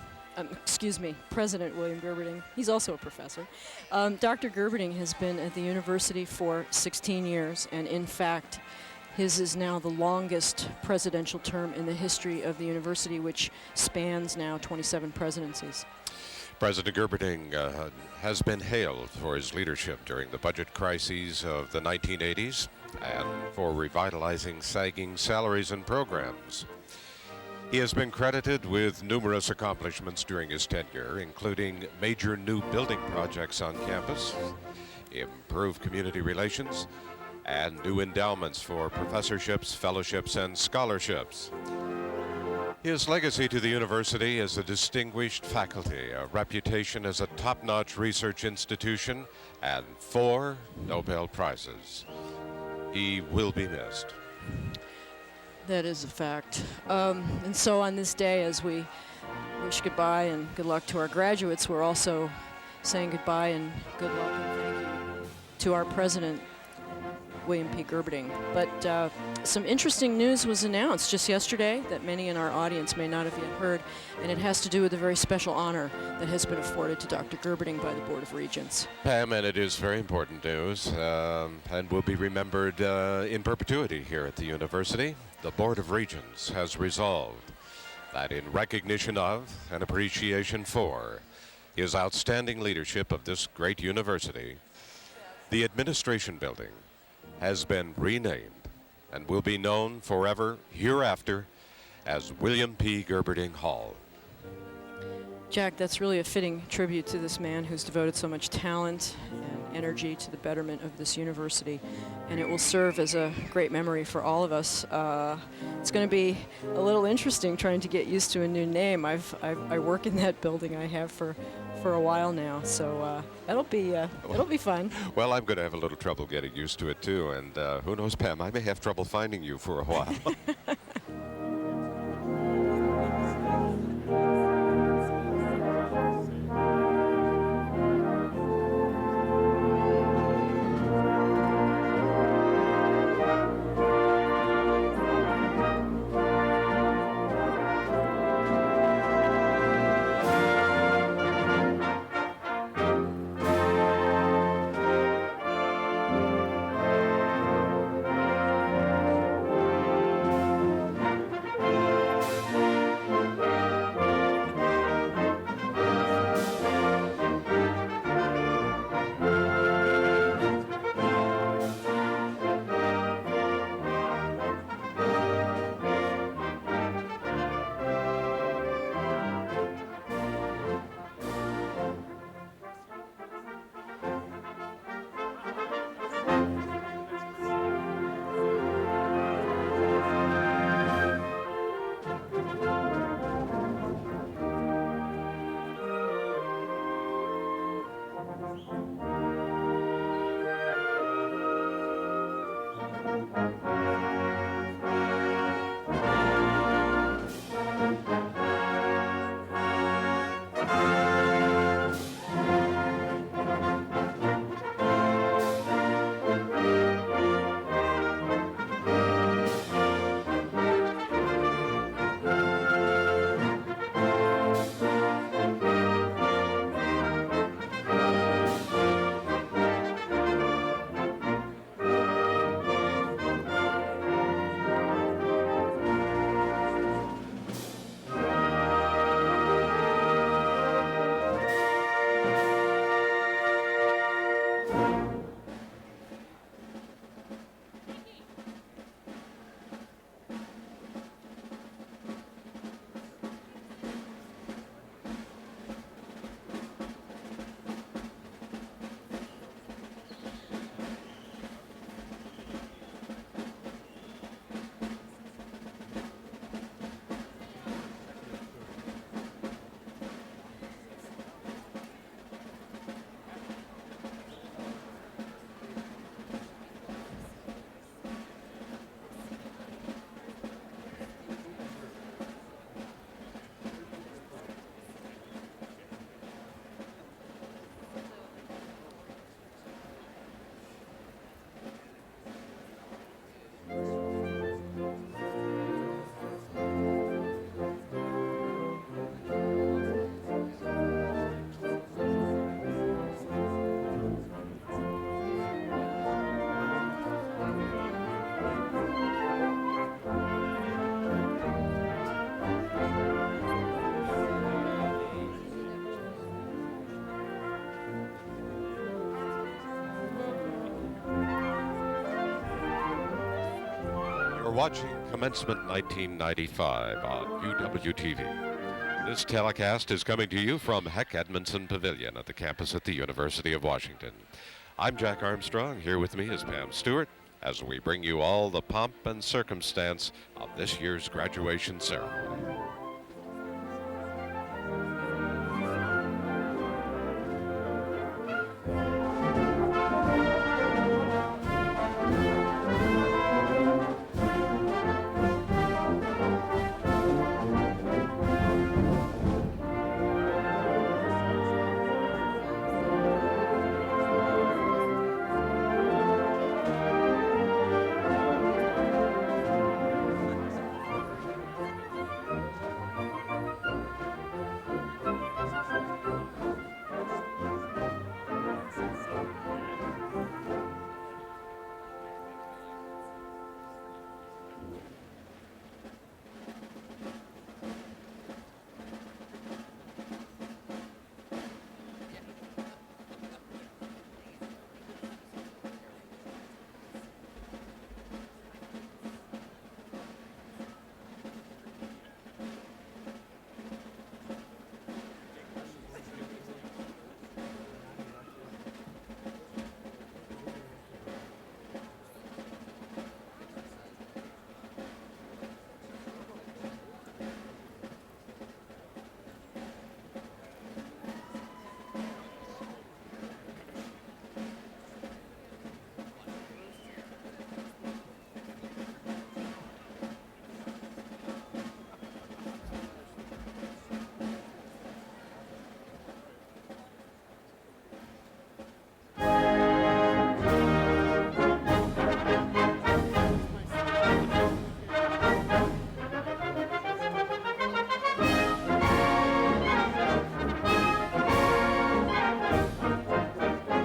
President William Gerberding. He's also a professor. Dr. Gerberding has been at the university for 16 years, and in fact, his is now the longest presidential term in the history of the university, which spans now 27 presidencies. President Gerberding has been hailed for his leadership during the budget crises of the 1980s and for revitalizing sagging salaries and programs. He has been credited with numerous accomplishments during his tenure, including major new building projects on campus, improved community relations, and new endowments for professorships, fellowships, and scholarships. His legacy to the university is a distinguished faculty, a reputation as a top-notch research institution, and 4 Nobel Prizes. He will be missed. That is a fact. And so on this day, as we wish goodbye and good luck to our graduates, we're also saying goodbye and good luck and thank you to our president, William P. Gerberding. But some interesting news was announced just yesterday that many in our audience may not have yet heard, and it has to do with a very special honor that has been afforded to Dr. Gerberding by the Board of Regents. Pam, and it is very important news, and will be remembered in perpetuity here at the university. The Board of Regents has resolved that in recognition of and appreciation for his outstanding leadership of this great university, the administration building has been renamed and will be known forever hereafter as William P. Gerberding Hall. Jack, that's really a fitting tribute to this man who's devoted so much talent and energy to the betterment of this university, and it will serve as a great memory for all of us. It's going to be a little interesting trying to get used to a new name. I work in that building. I have for a while now, so it'll be fun. Well, I'm going to have a little trouble getting used to it too, and who knows, Pam, I may have trouble finding you for a while. watching Commencement 1995 on UWTV. This telecast is coming to you from Heck Edmondson Pavilion at the campus at the University of Washington. I'm Jack Armstrong. Here with me is Pam Stewart as we bring you all the pomp and circumstance of this year's graduation ceremony.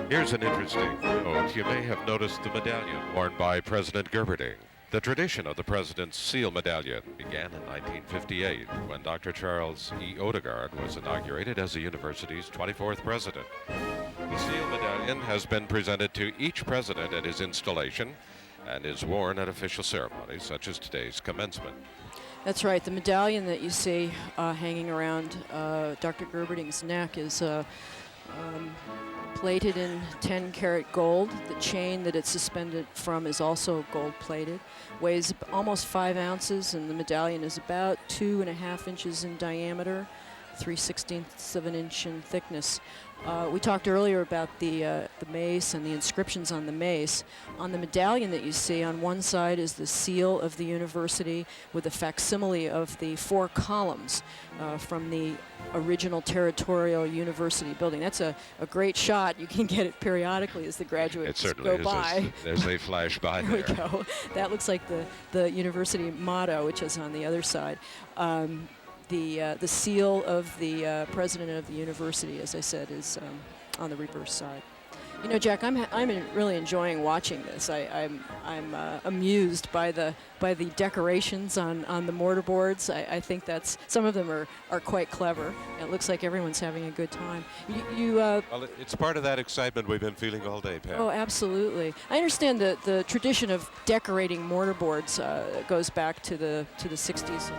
Here's an interesting note. You may have noticed the medallion worn by President Gerberding. The tradition of the President's Seal Medallion began in 1958 when Dr. Charles E. Odegaard was inaugurated as the university's 24th president. The Seal Medallion has been presented to each president at his installation and is worn at official ceremonies such as today's commencement. That's right. The medallion that you see hanging around Dr. Gerberding's neck is plated in 10-karat gold. The chain that it's suspended from is also gold-plated. Weighs almost 5 ounces, and the medallion is about 2.5 inches in diameter, 3/16 of an inch in thickness. We talked earlier about the mace and the inscriptions on the mace. On the medallion that you see, on one side is the seal of the university with a facsimile of the 4 columns from the original territorial university building. That's a great shot. You can get it periodically as the graduates go by. As they flash by there. We go. That looks like the university motto, which is on the other side. The seal of the president of the university, as I said, is on the reverse side. You know, Jack, I'm really enjoying watching this. I'm amused by the decorations on the mortarboards. I think that's some of them are quite clever. It looks like everyone's having a good time. Well, it's part of that excitement we've been feeling all day, Pam. Oh, absolutely. I understand that the tradition of decorating mortarboards goes back to the 60s.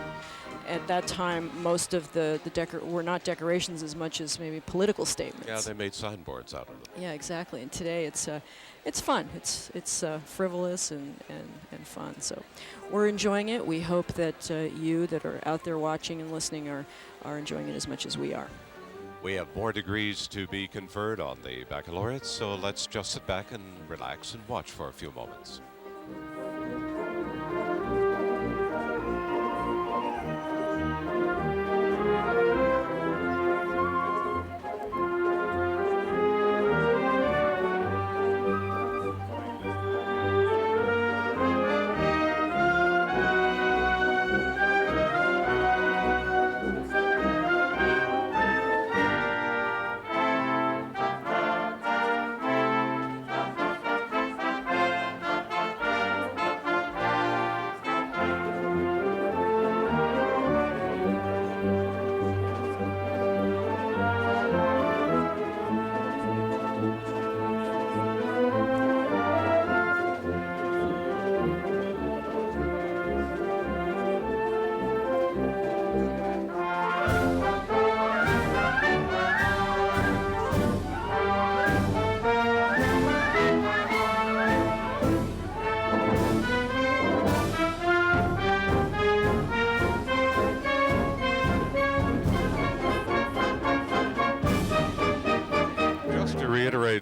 At that time, most of the were not decorations as much as maybe political statements. Yeah, they made signboards out of them. Yeah, exactly. And today it's fun. It's frivolous and fun. So we're enjoying it. We hope that you that are out there watching and listening are enjoying it as much as we are. We have more degrees to be conferred on the baccalaureates, so let's just sit back and relax and watch for a few moments.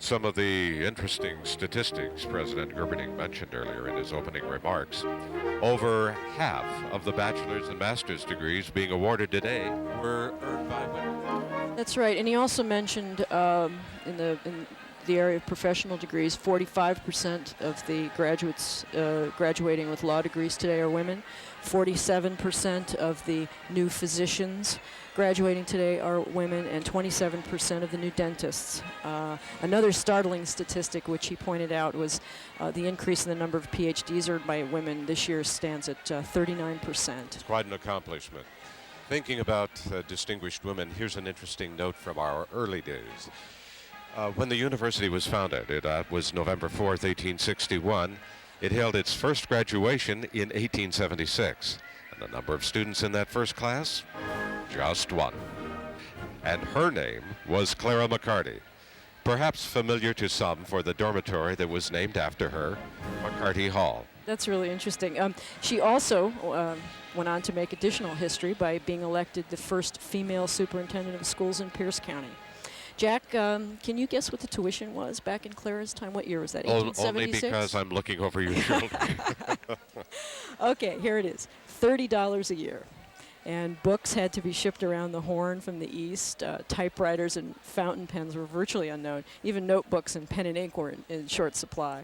some of the interesting statistics President Gerberding mentioned earlier in his opening remarks. Over half of the bachelor's and master's degrees being awarded today were earned by women. That's right, and he also mentioned in the area of professional degrees, 45% of the graduates graduating with law degrees today are women. 47% of the new physicians graduating today are women, and 27% of the new dentists. Another startling statistic which he pointed out was the increase in the number of PhDs earned by women this year stands at 39%. It's quite an accomplishment. Thinking about distinguished women, here's an interesting note from our early days. When the university was founded, it was November 4th, 1861. It held its first graduation in 1876. And the number of students in that first class? Just one. And her name was Clara McCarty. Perhaps familiar to some for the dormitory that was named after her, McCarty Hall. That's really interesting. She also went on to make additional history by being elected the first female superintendent of schools in Pierce County. Jack, can you guess what the tuition was back in Clara's time? What year was that, 1876? Only because I'm looking over your shoulder. Okay, here it is, $30 a year. And books had to be shipped around the Horn from the east. Typewriters and fountain pens were virtually unknown. Even notebooks and pen and ink were in short supply.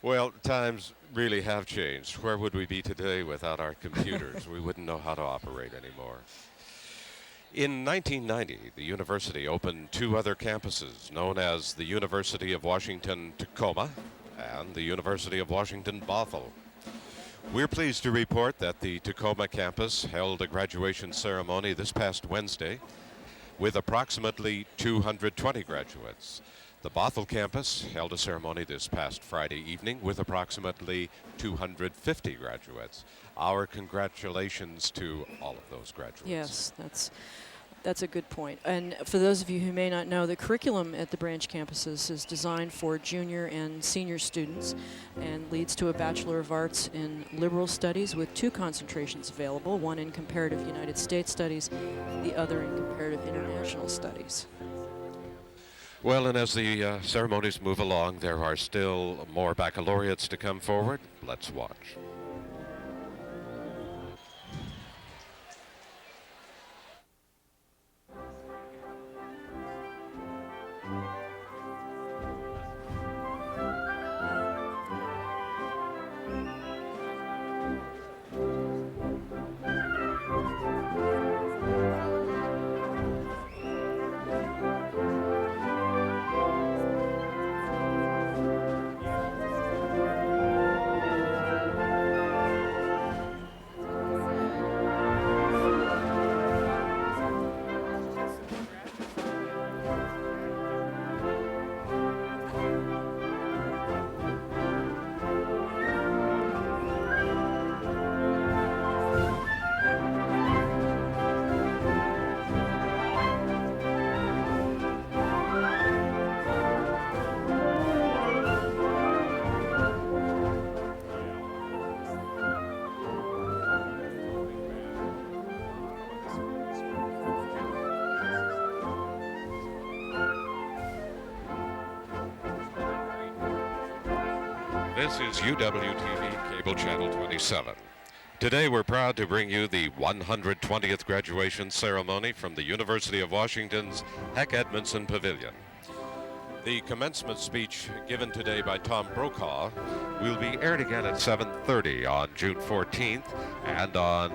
Well, times really have changed. Where would we be today without our computers? We wouldn't know how to operate anymore. In 1990, the university opened two other campuses known as the University of Washington Tacoma and the University of Washington Bothell. We're pleased to report that the Tacoma campus held a graduation ceremony this past Wednesday with approximately 220 graduates. The Bothell campus held a ceremony this past Friday evening with approximately 250 graduates. Our congratulations to all of those graduates. Yes, that's a good point. And for those of you who may not know, the curriculum at the branch campuses is designed for junior and senior students and leads to a Bachelor of Arts in Liberal Studies with two concentrations available, one in Comparative United States Studies, the other in Comparative International Studies. Well, and as the ceremonies move along, there are still more baccalaureates to come forward. Let's watch. This is UWTV Cable Channel 27. Today we're proud to bring you the 120th graduation ceremony from the University of Washington's Heck Edmondson Pavilion. The commencement speech given today by Tom Brokaw will be aired again at 7:30 on June 14th and on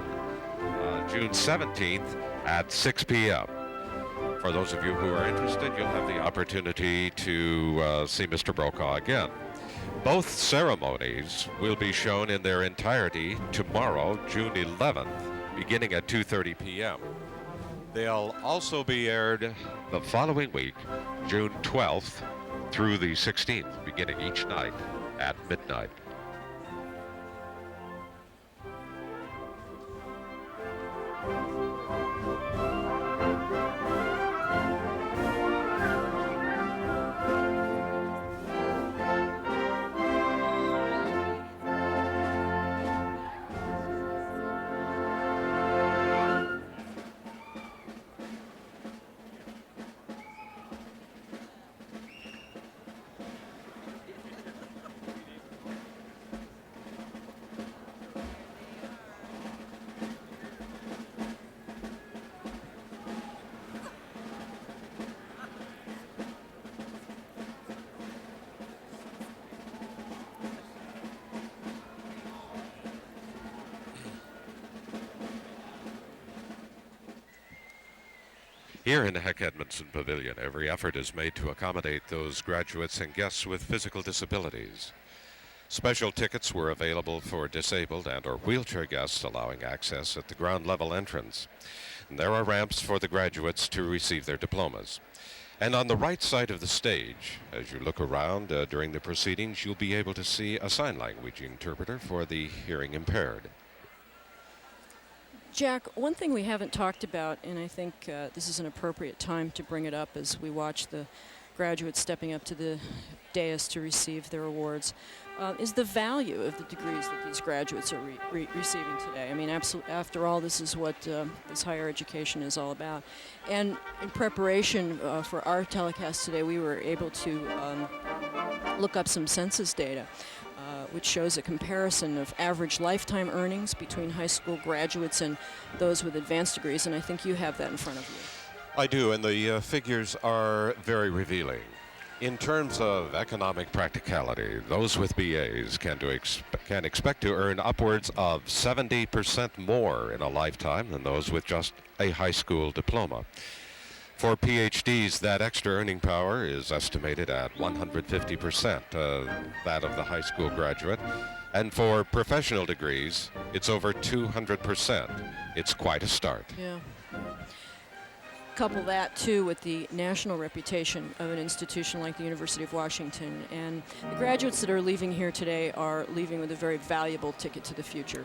June 17th at 6 p.m. For those of you who are interested, you'll have the opportunity to see Mr. Brokaw again. Both ceremonies will be shown in their entirety tomorrow, June 11th, beginning at 2:30 p.m. They'll also be aired the following week, June 12th through the 16th, beginning each night at midnight. Here in the Heck Edmondson Pavilion, every effort is made to accommodate those graduates and guests with physical disabilities. Special tickets were available for disabled and or wheelchair guests, allowing access at the ground level entrance. And there are ramps for the graduates to receive their diplomas. And on the right side of the stage, as you look around during the proceedings, you'll be able to see a sign language interpreter for the hearing impaired. Jack, one thing we haven't talked about, and I think this is an appropriate time to bring it up as we watch the graduates stepping up to the dais to receive their awards, is the value of the degrees that these graduates are receiving today. I mean, after all, this is what this higher education is all about. And in preparation for our telecast today, we were able to look up some census data, which shows a comparison of average lifetime earnings between high school graduates and those with advanced degrees, and I think you have that in front of you. I do, and the figures are very revealing. In terms of economic practicality, those with BAs can expect to earn upwards of 70% more in a lifetime than those with just a high school diploma. For PhDs, that extra earning power is estimated at 150% that of the high school graduate. And for professional degrees, it's over 200%. It's quite a start. Yeah. Couple that, too, with the national reputation of an institution like the University of Washington. And the graduates that are leaving here today are leaving with a very valuable ticket to the future.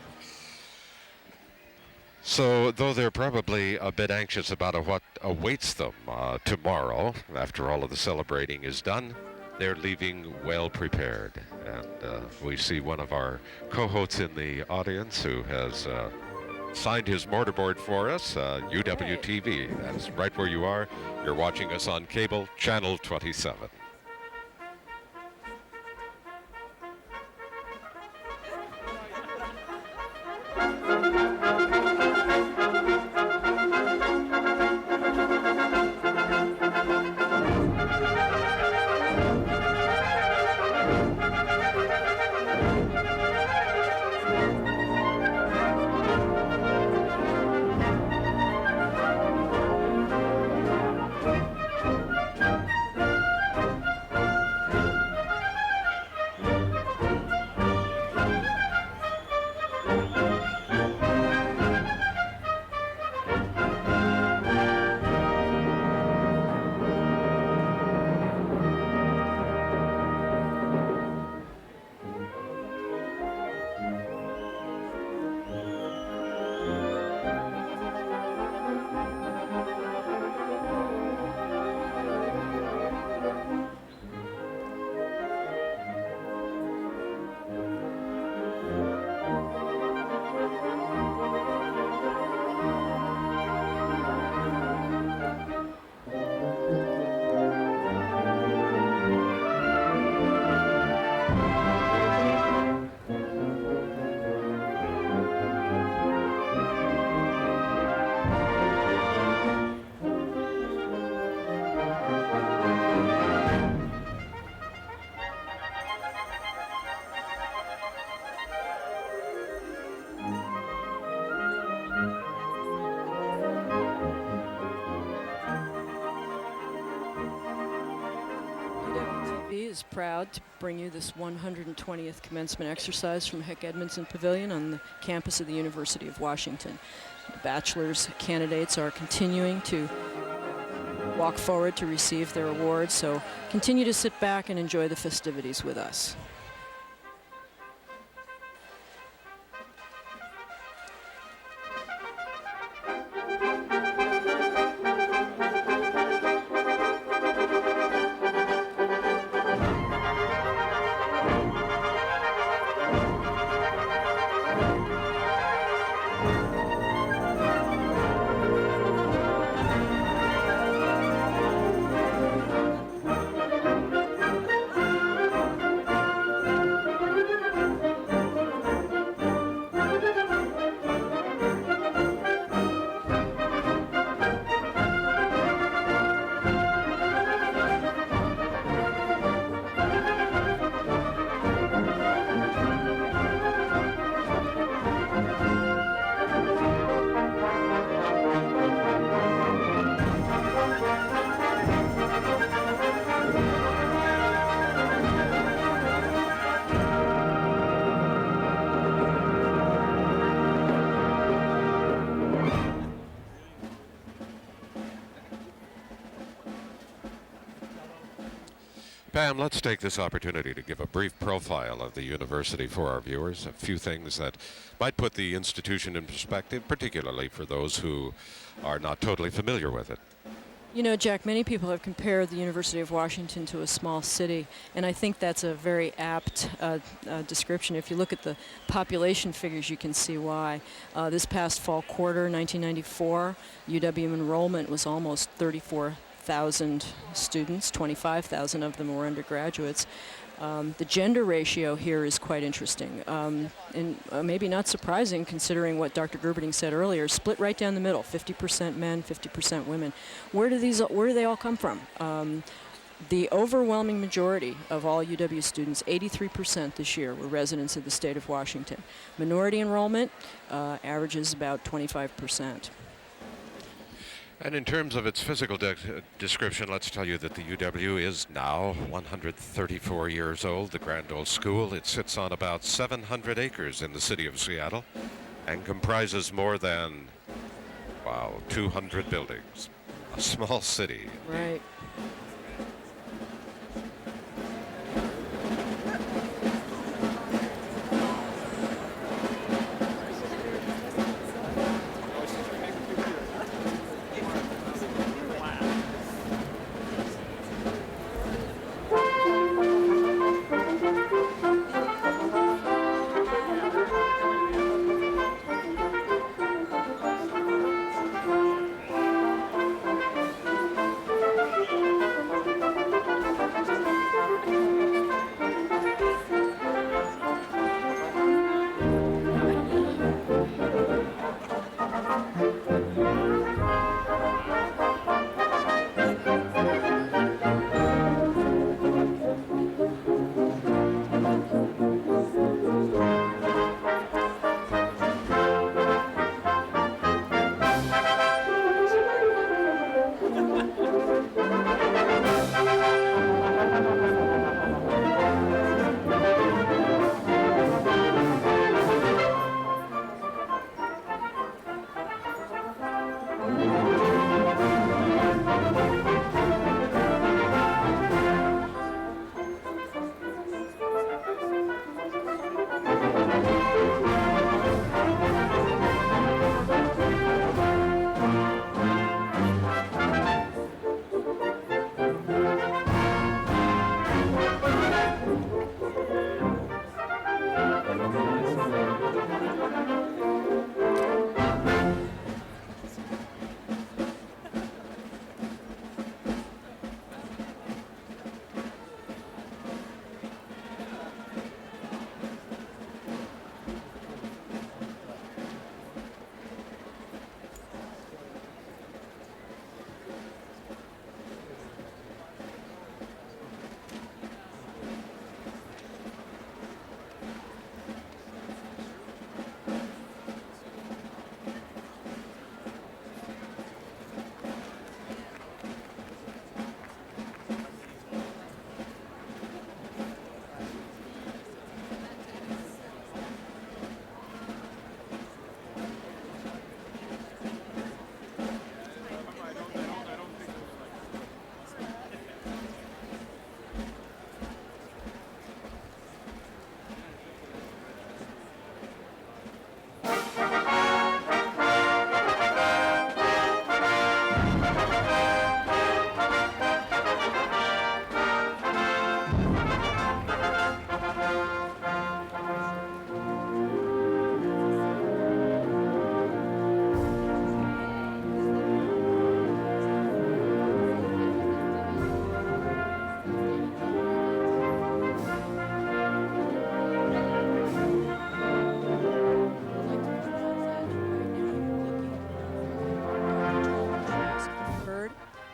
So, though they're probably a bit anxious about what awaits them tomorrow, after all of the celebrating is done, they're leaving well prepared. And we see one of our co-hosts in the audience who has signed his mortarboard for us, UWTV. That's right where you are. You're watching us on cable, channel 27. Is proud to bring you this 120th commencement exercise from Heck Edmondson Pavilion on the campus of the University of Washington. The bachelor's candidates are continuing to walk forward to receive their awards, so continue to sit back and enjoy the festivities with us. Pam, let's take this opportunity to give a brief profile of the university for our viewers, a few things that might put the institution in perspective, particularly for those who are not totally familiar with it. You know, Jack, many people have compared the University of Washington to a small city, and I think that's a very apt description. If you look at the population figures, you can see why. This past fall quarter, 1994, UW enrollment was almost 34,000 students, 25,000 of them were undergraduates. The gender ratio here is quite interesting, and maybe not surprising considering what Dr. Gerberding said earlier, split right down the middle, 50% men, 50% women. Where do they all come from? The overwhelming majority of all UW students, 83% this year, were residents of the state of Washington. Minority enrollment averages about 25%. And in terms of its physical description, let's tell you that the UW is now 134 years old, the grand old school. It sits on about 700 acres in the city of Seattle and comprises more than, 200 buildings. A small city. Right.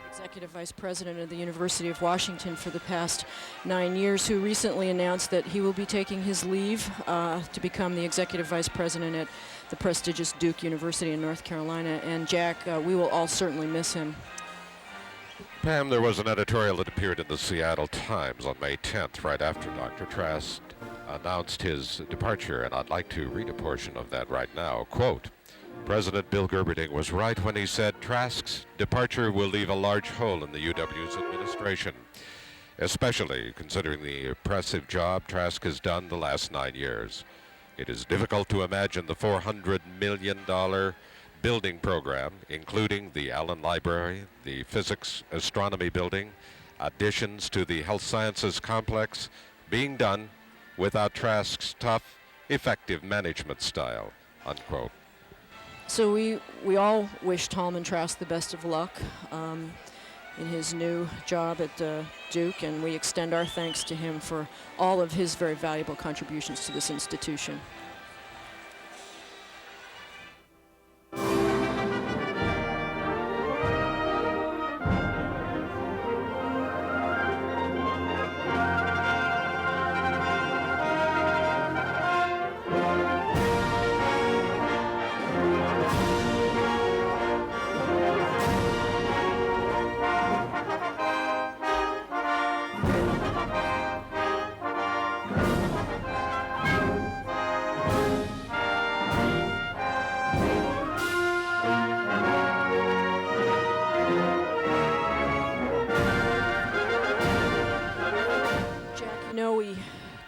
Executive Vice President of the University of Washington for the past 9 years, who recently announced that he will be taking his leave to become the Executive Vice President at the prestigious Duke University in North Carolina. And Jack, we will all certainly miss him. Pam, there was an editorial that appeared in the Seattle Times on May 10th, right after Dr. Trask announced his departure, and I'd like to read a portion of that right now. Quote, President Bill Gerberding was right when he said Trask's departure will leave a large hole in the UW's administration. especially considering the impressive job Trask has done the last 9 years. It is difficult to imagine the $400 million building program, including the Allen Library, the Physics Astronomy Building, additions to the Health Sciences Complex, being done without Trask's tough, effective management style, unquote. So we all wish Tallman Trask the best of luck in his new job at Duke, and we extend our thanks to him for all of his very valuable contributions to this institution.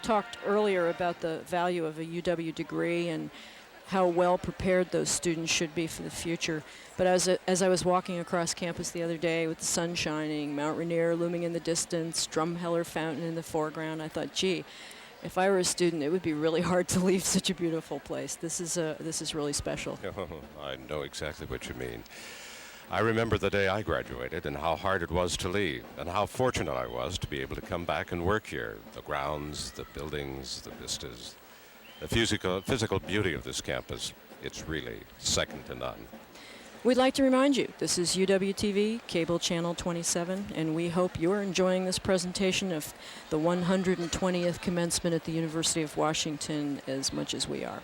Talked earlier about the value of a UW degree and how well prepared those students should be for the future. But as I was walking across campus the other day with the sun shining, Mount Rainier looming in the distance, Drumheller Fountain in the foreground, I thought, gee, if I were a student, it would be really hard to leave such a beautiful place. This is really special. I know exactly what you mean. I remember the day I graduated and how hard it was to leave, and how fortunate I was to be able to come back and work here. The grounds, the buildings, the vistas, the physical beauty of this campus, it's really second to none. We'd like to remind you, this is UW-TV, cable channel 27, and we hope you're enjoying this presentation of the 120th commencement at the University of Washington as much as we are.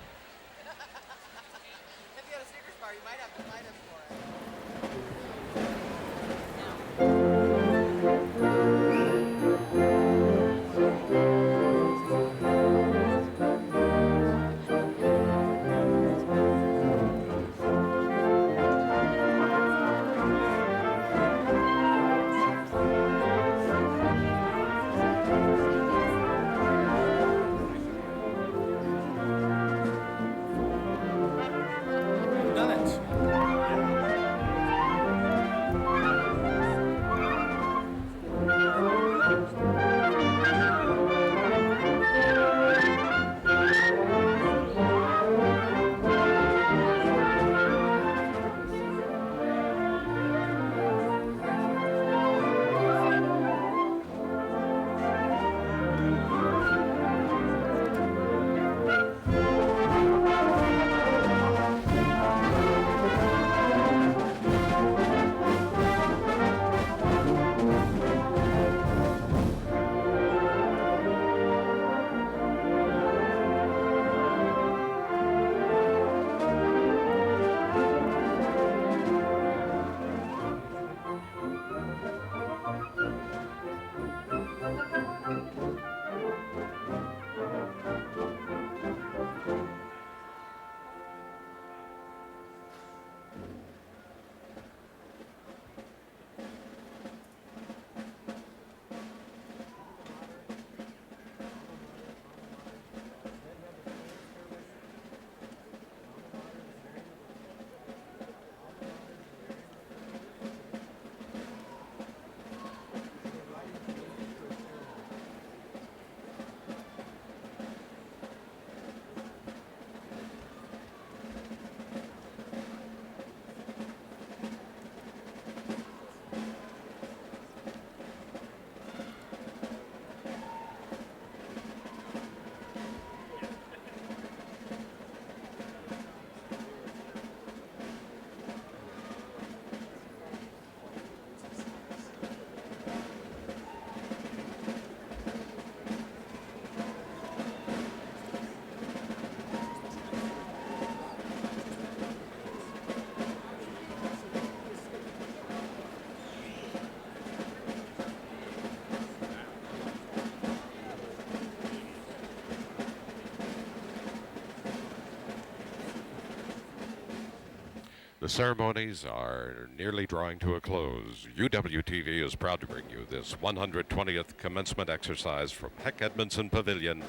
The ceremonies are nearly drawing to a close. UWTV is proud to bring you this 120th commencement exercise from Heck Edmondson Pavilion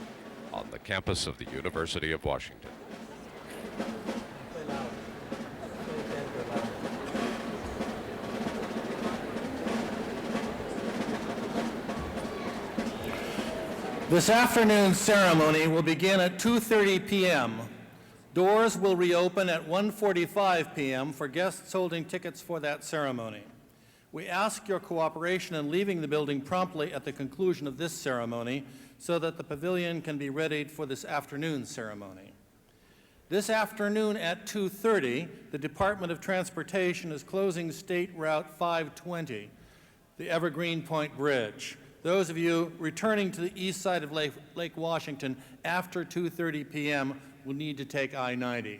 on the campus of the University of Washington. This afternoon's ceremony will begin at 2:30 p.m. Doors will reopen at 1:45 p.m. for guests holding tickets for that ceremony. We ask your cooperation in leaving the building promptly at the conclusion of this ceremony so that the pavilion can be readied for this afternoon's ceremony. This afternoon at 2:30, the Department of Transportation is closing State Route 520, the Evergreen Point Bridge. Those of you returning to the east side of Lake Washington after 2:30 p.m. will need to take I-90.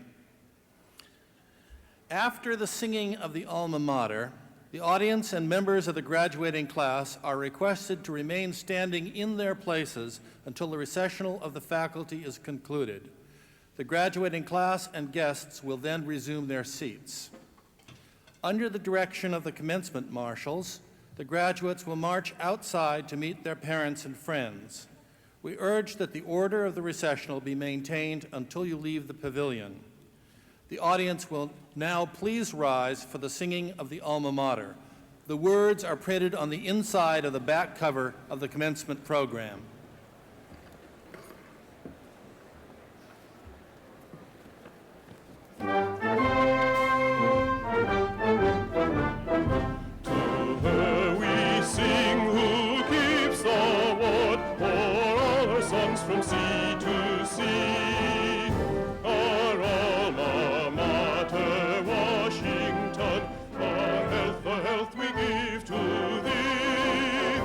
After the singing of the alma mater, the audience and members of the graduating class are requested to remain standing in their places until the recessional of the faculty is concluded. The graduating class and guests will then resume their seats. Under the direction of the commencement marshals, the graduates will march outside to meet their parents and friends. We urge that the order of the recessional be maintained until you leave the pavilion. The audience will now please rise for the singing of the alma mater. The words are printed on the inside of the back cover of the commencement program. From sea to sea, our alma mater, Washington, the health we give to thee.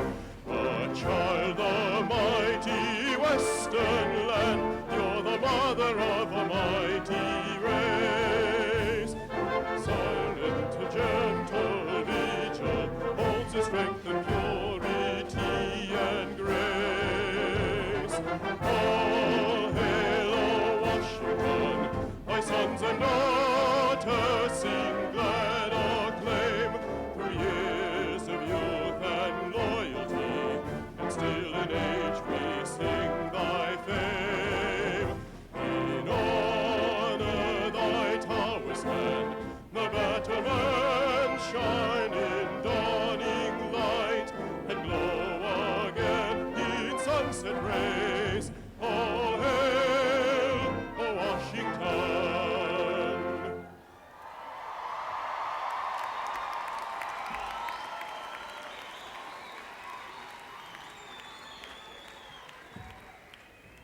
A child of mighty western land, you're the mother of a mighty race. Silent, gentle vigil holds its strength and purity and grace. All hail, O Washington, thy sons and daughters sing glad acclaim. Through years of youth and loyalty, and still in age we sing thy fame. In honor thy towers stand, the battlements shine in dawning light, and glow again in sunset rays. All hail, O Washington!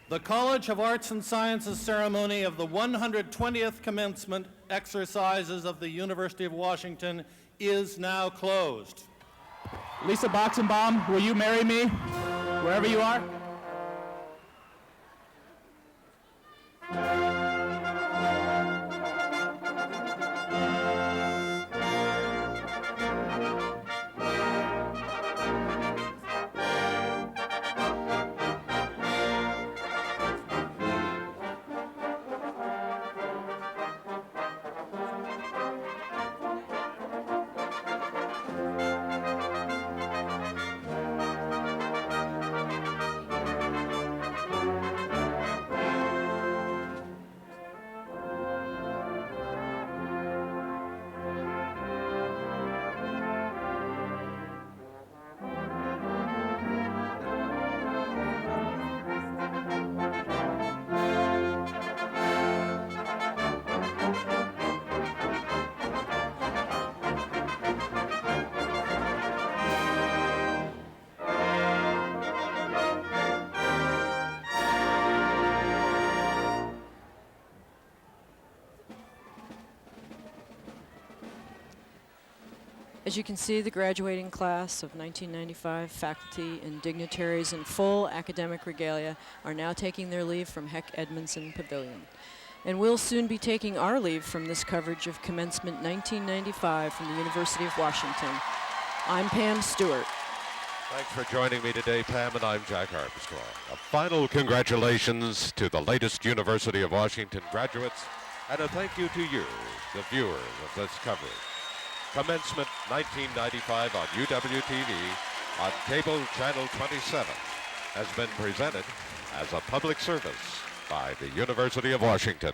The College of Arts and Sciences ceremony of the 120th Commencement exercises of the University of Washington is now closed. Lisa Boxenbaum, will you marry me wherever you are? As you can see, the graduating class of 1995 faculty and dignitaries in full academic regalia are now taking their leave from Heck Edmondson Pavilion. And we'll soon be taking our leave from this coverage of Commencement 1995 from the University of Washington. I'm Pam Stewart. Thanks for joining me today, Pam, and I'm Jack Armstrong. A final congratulations to the latest University of Washington graduates And a thank you to you, the viewers of this coverage. Commencement 1995 on UWTV on cable channel 27 has been presented as a public service by the University of Washington.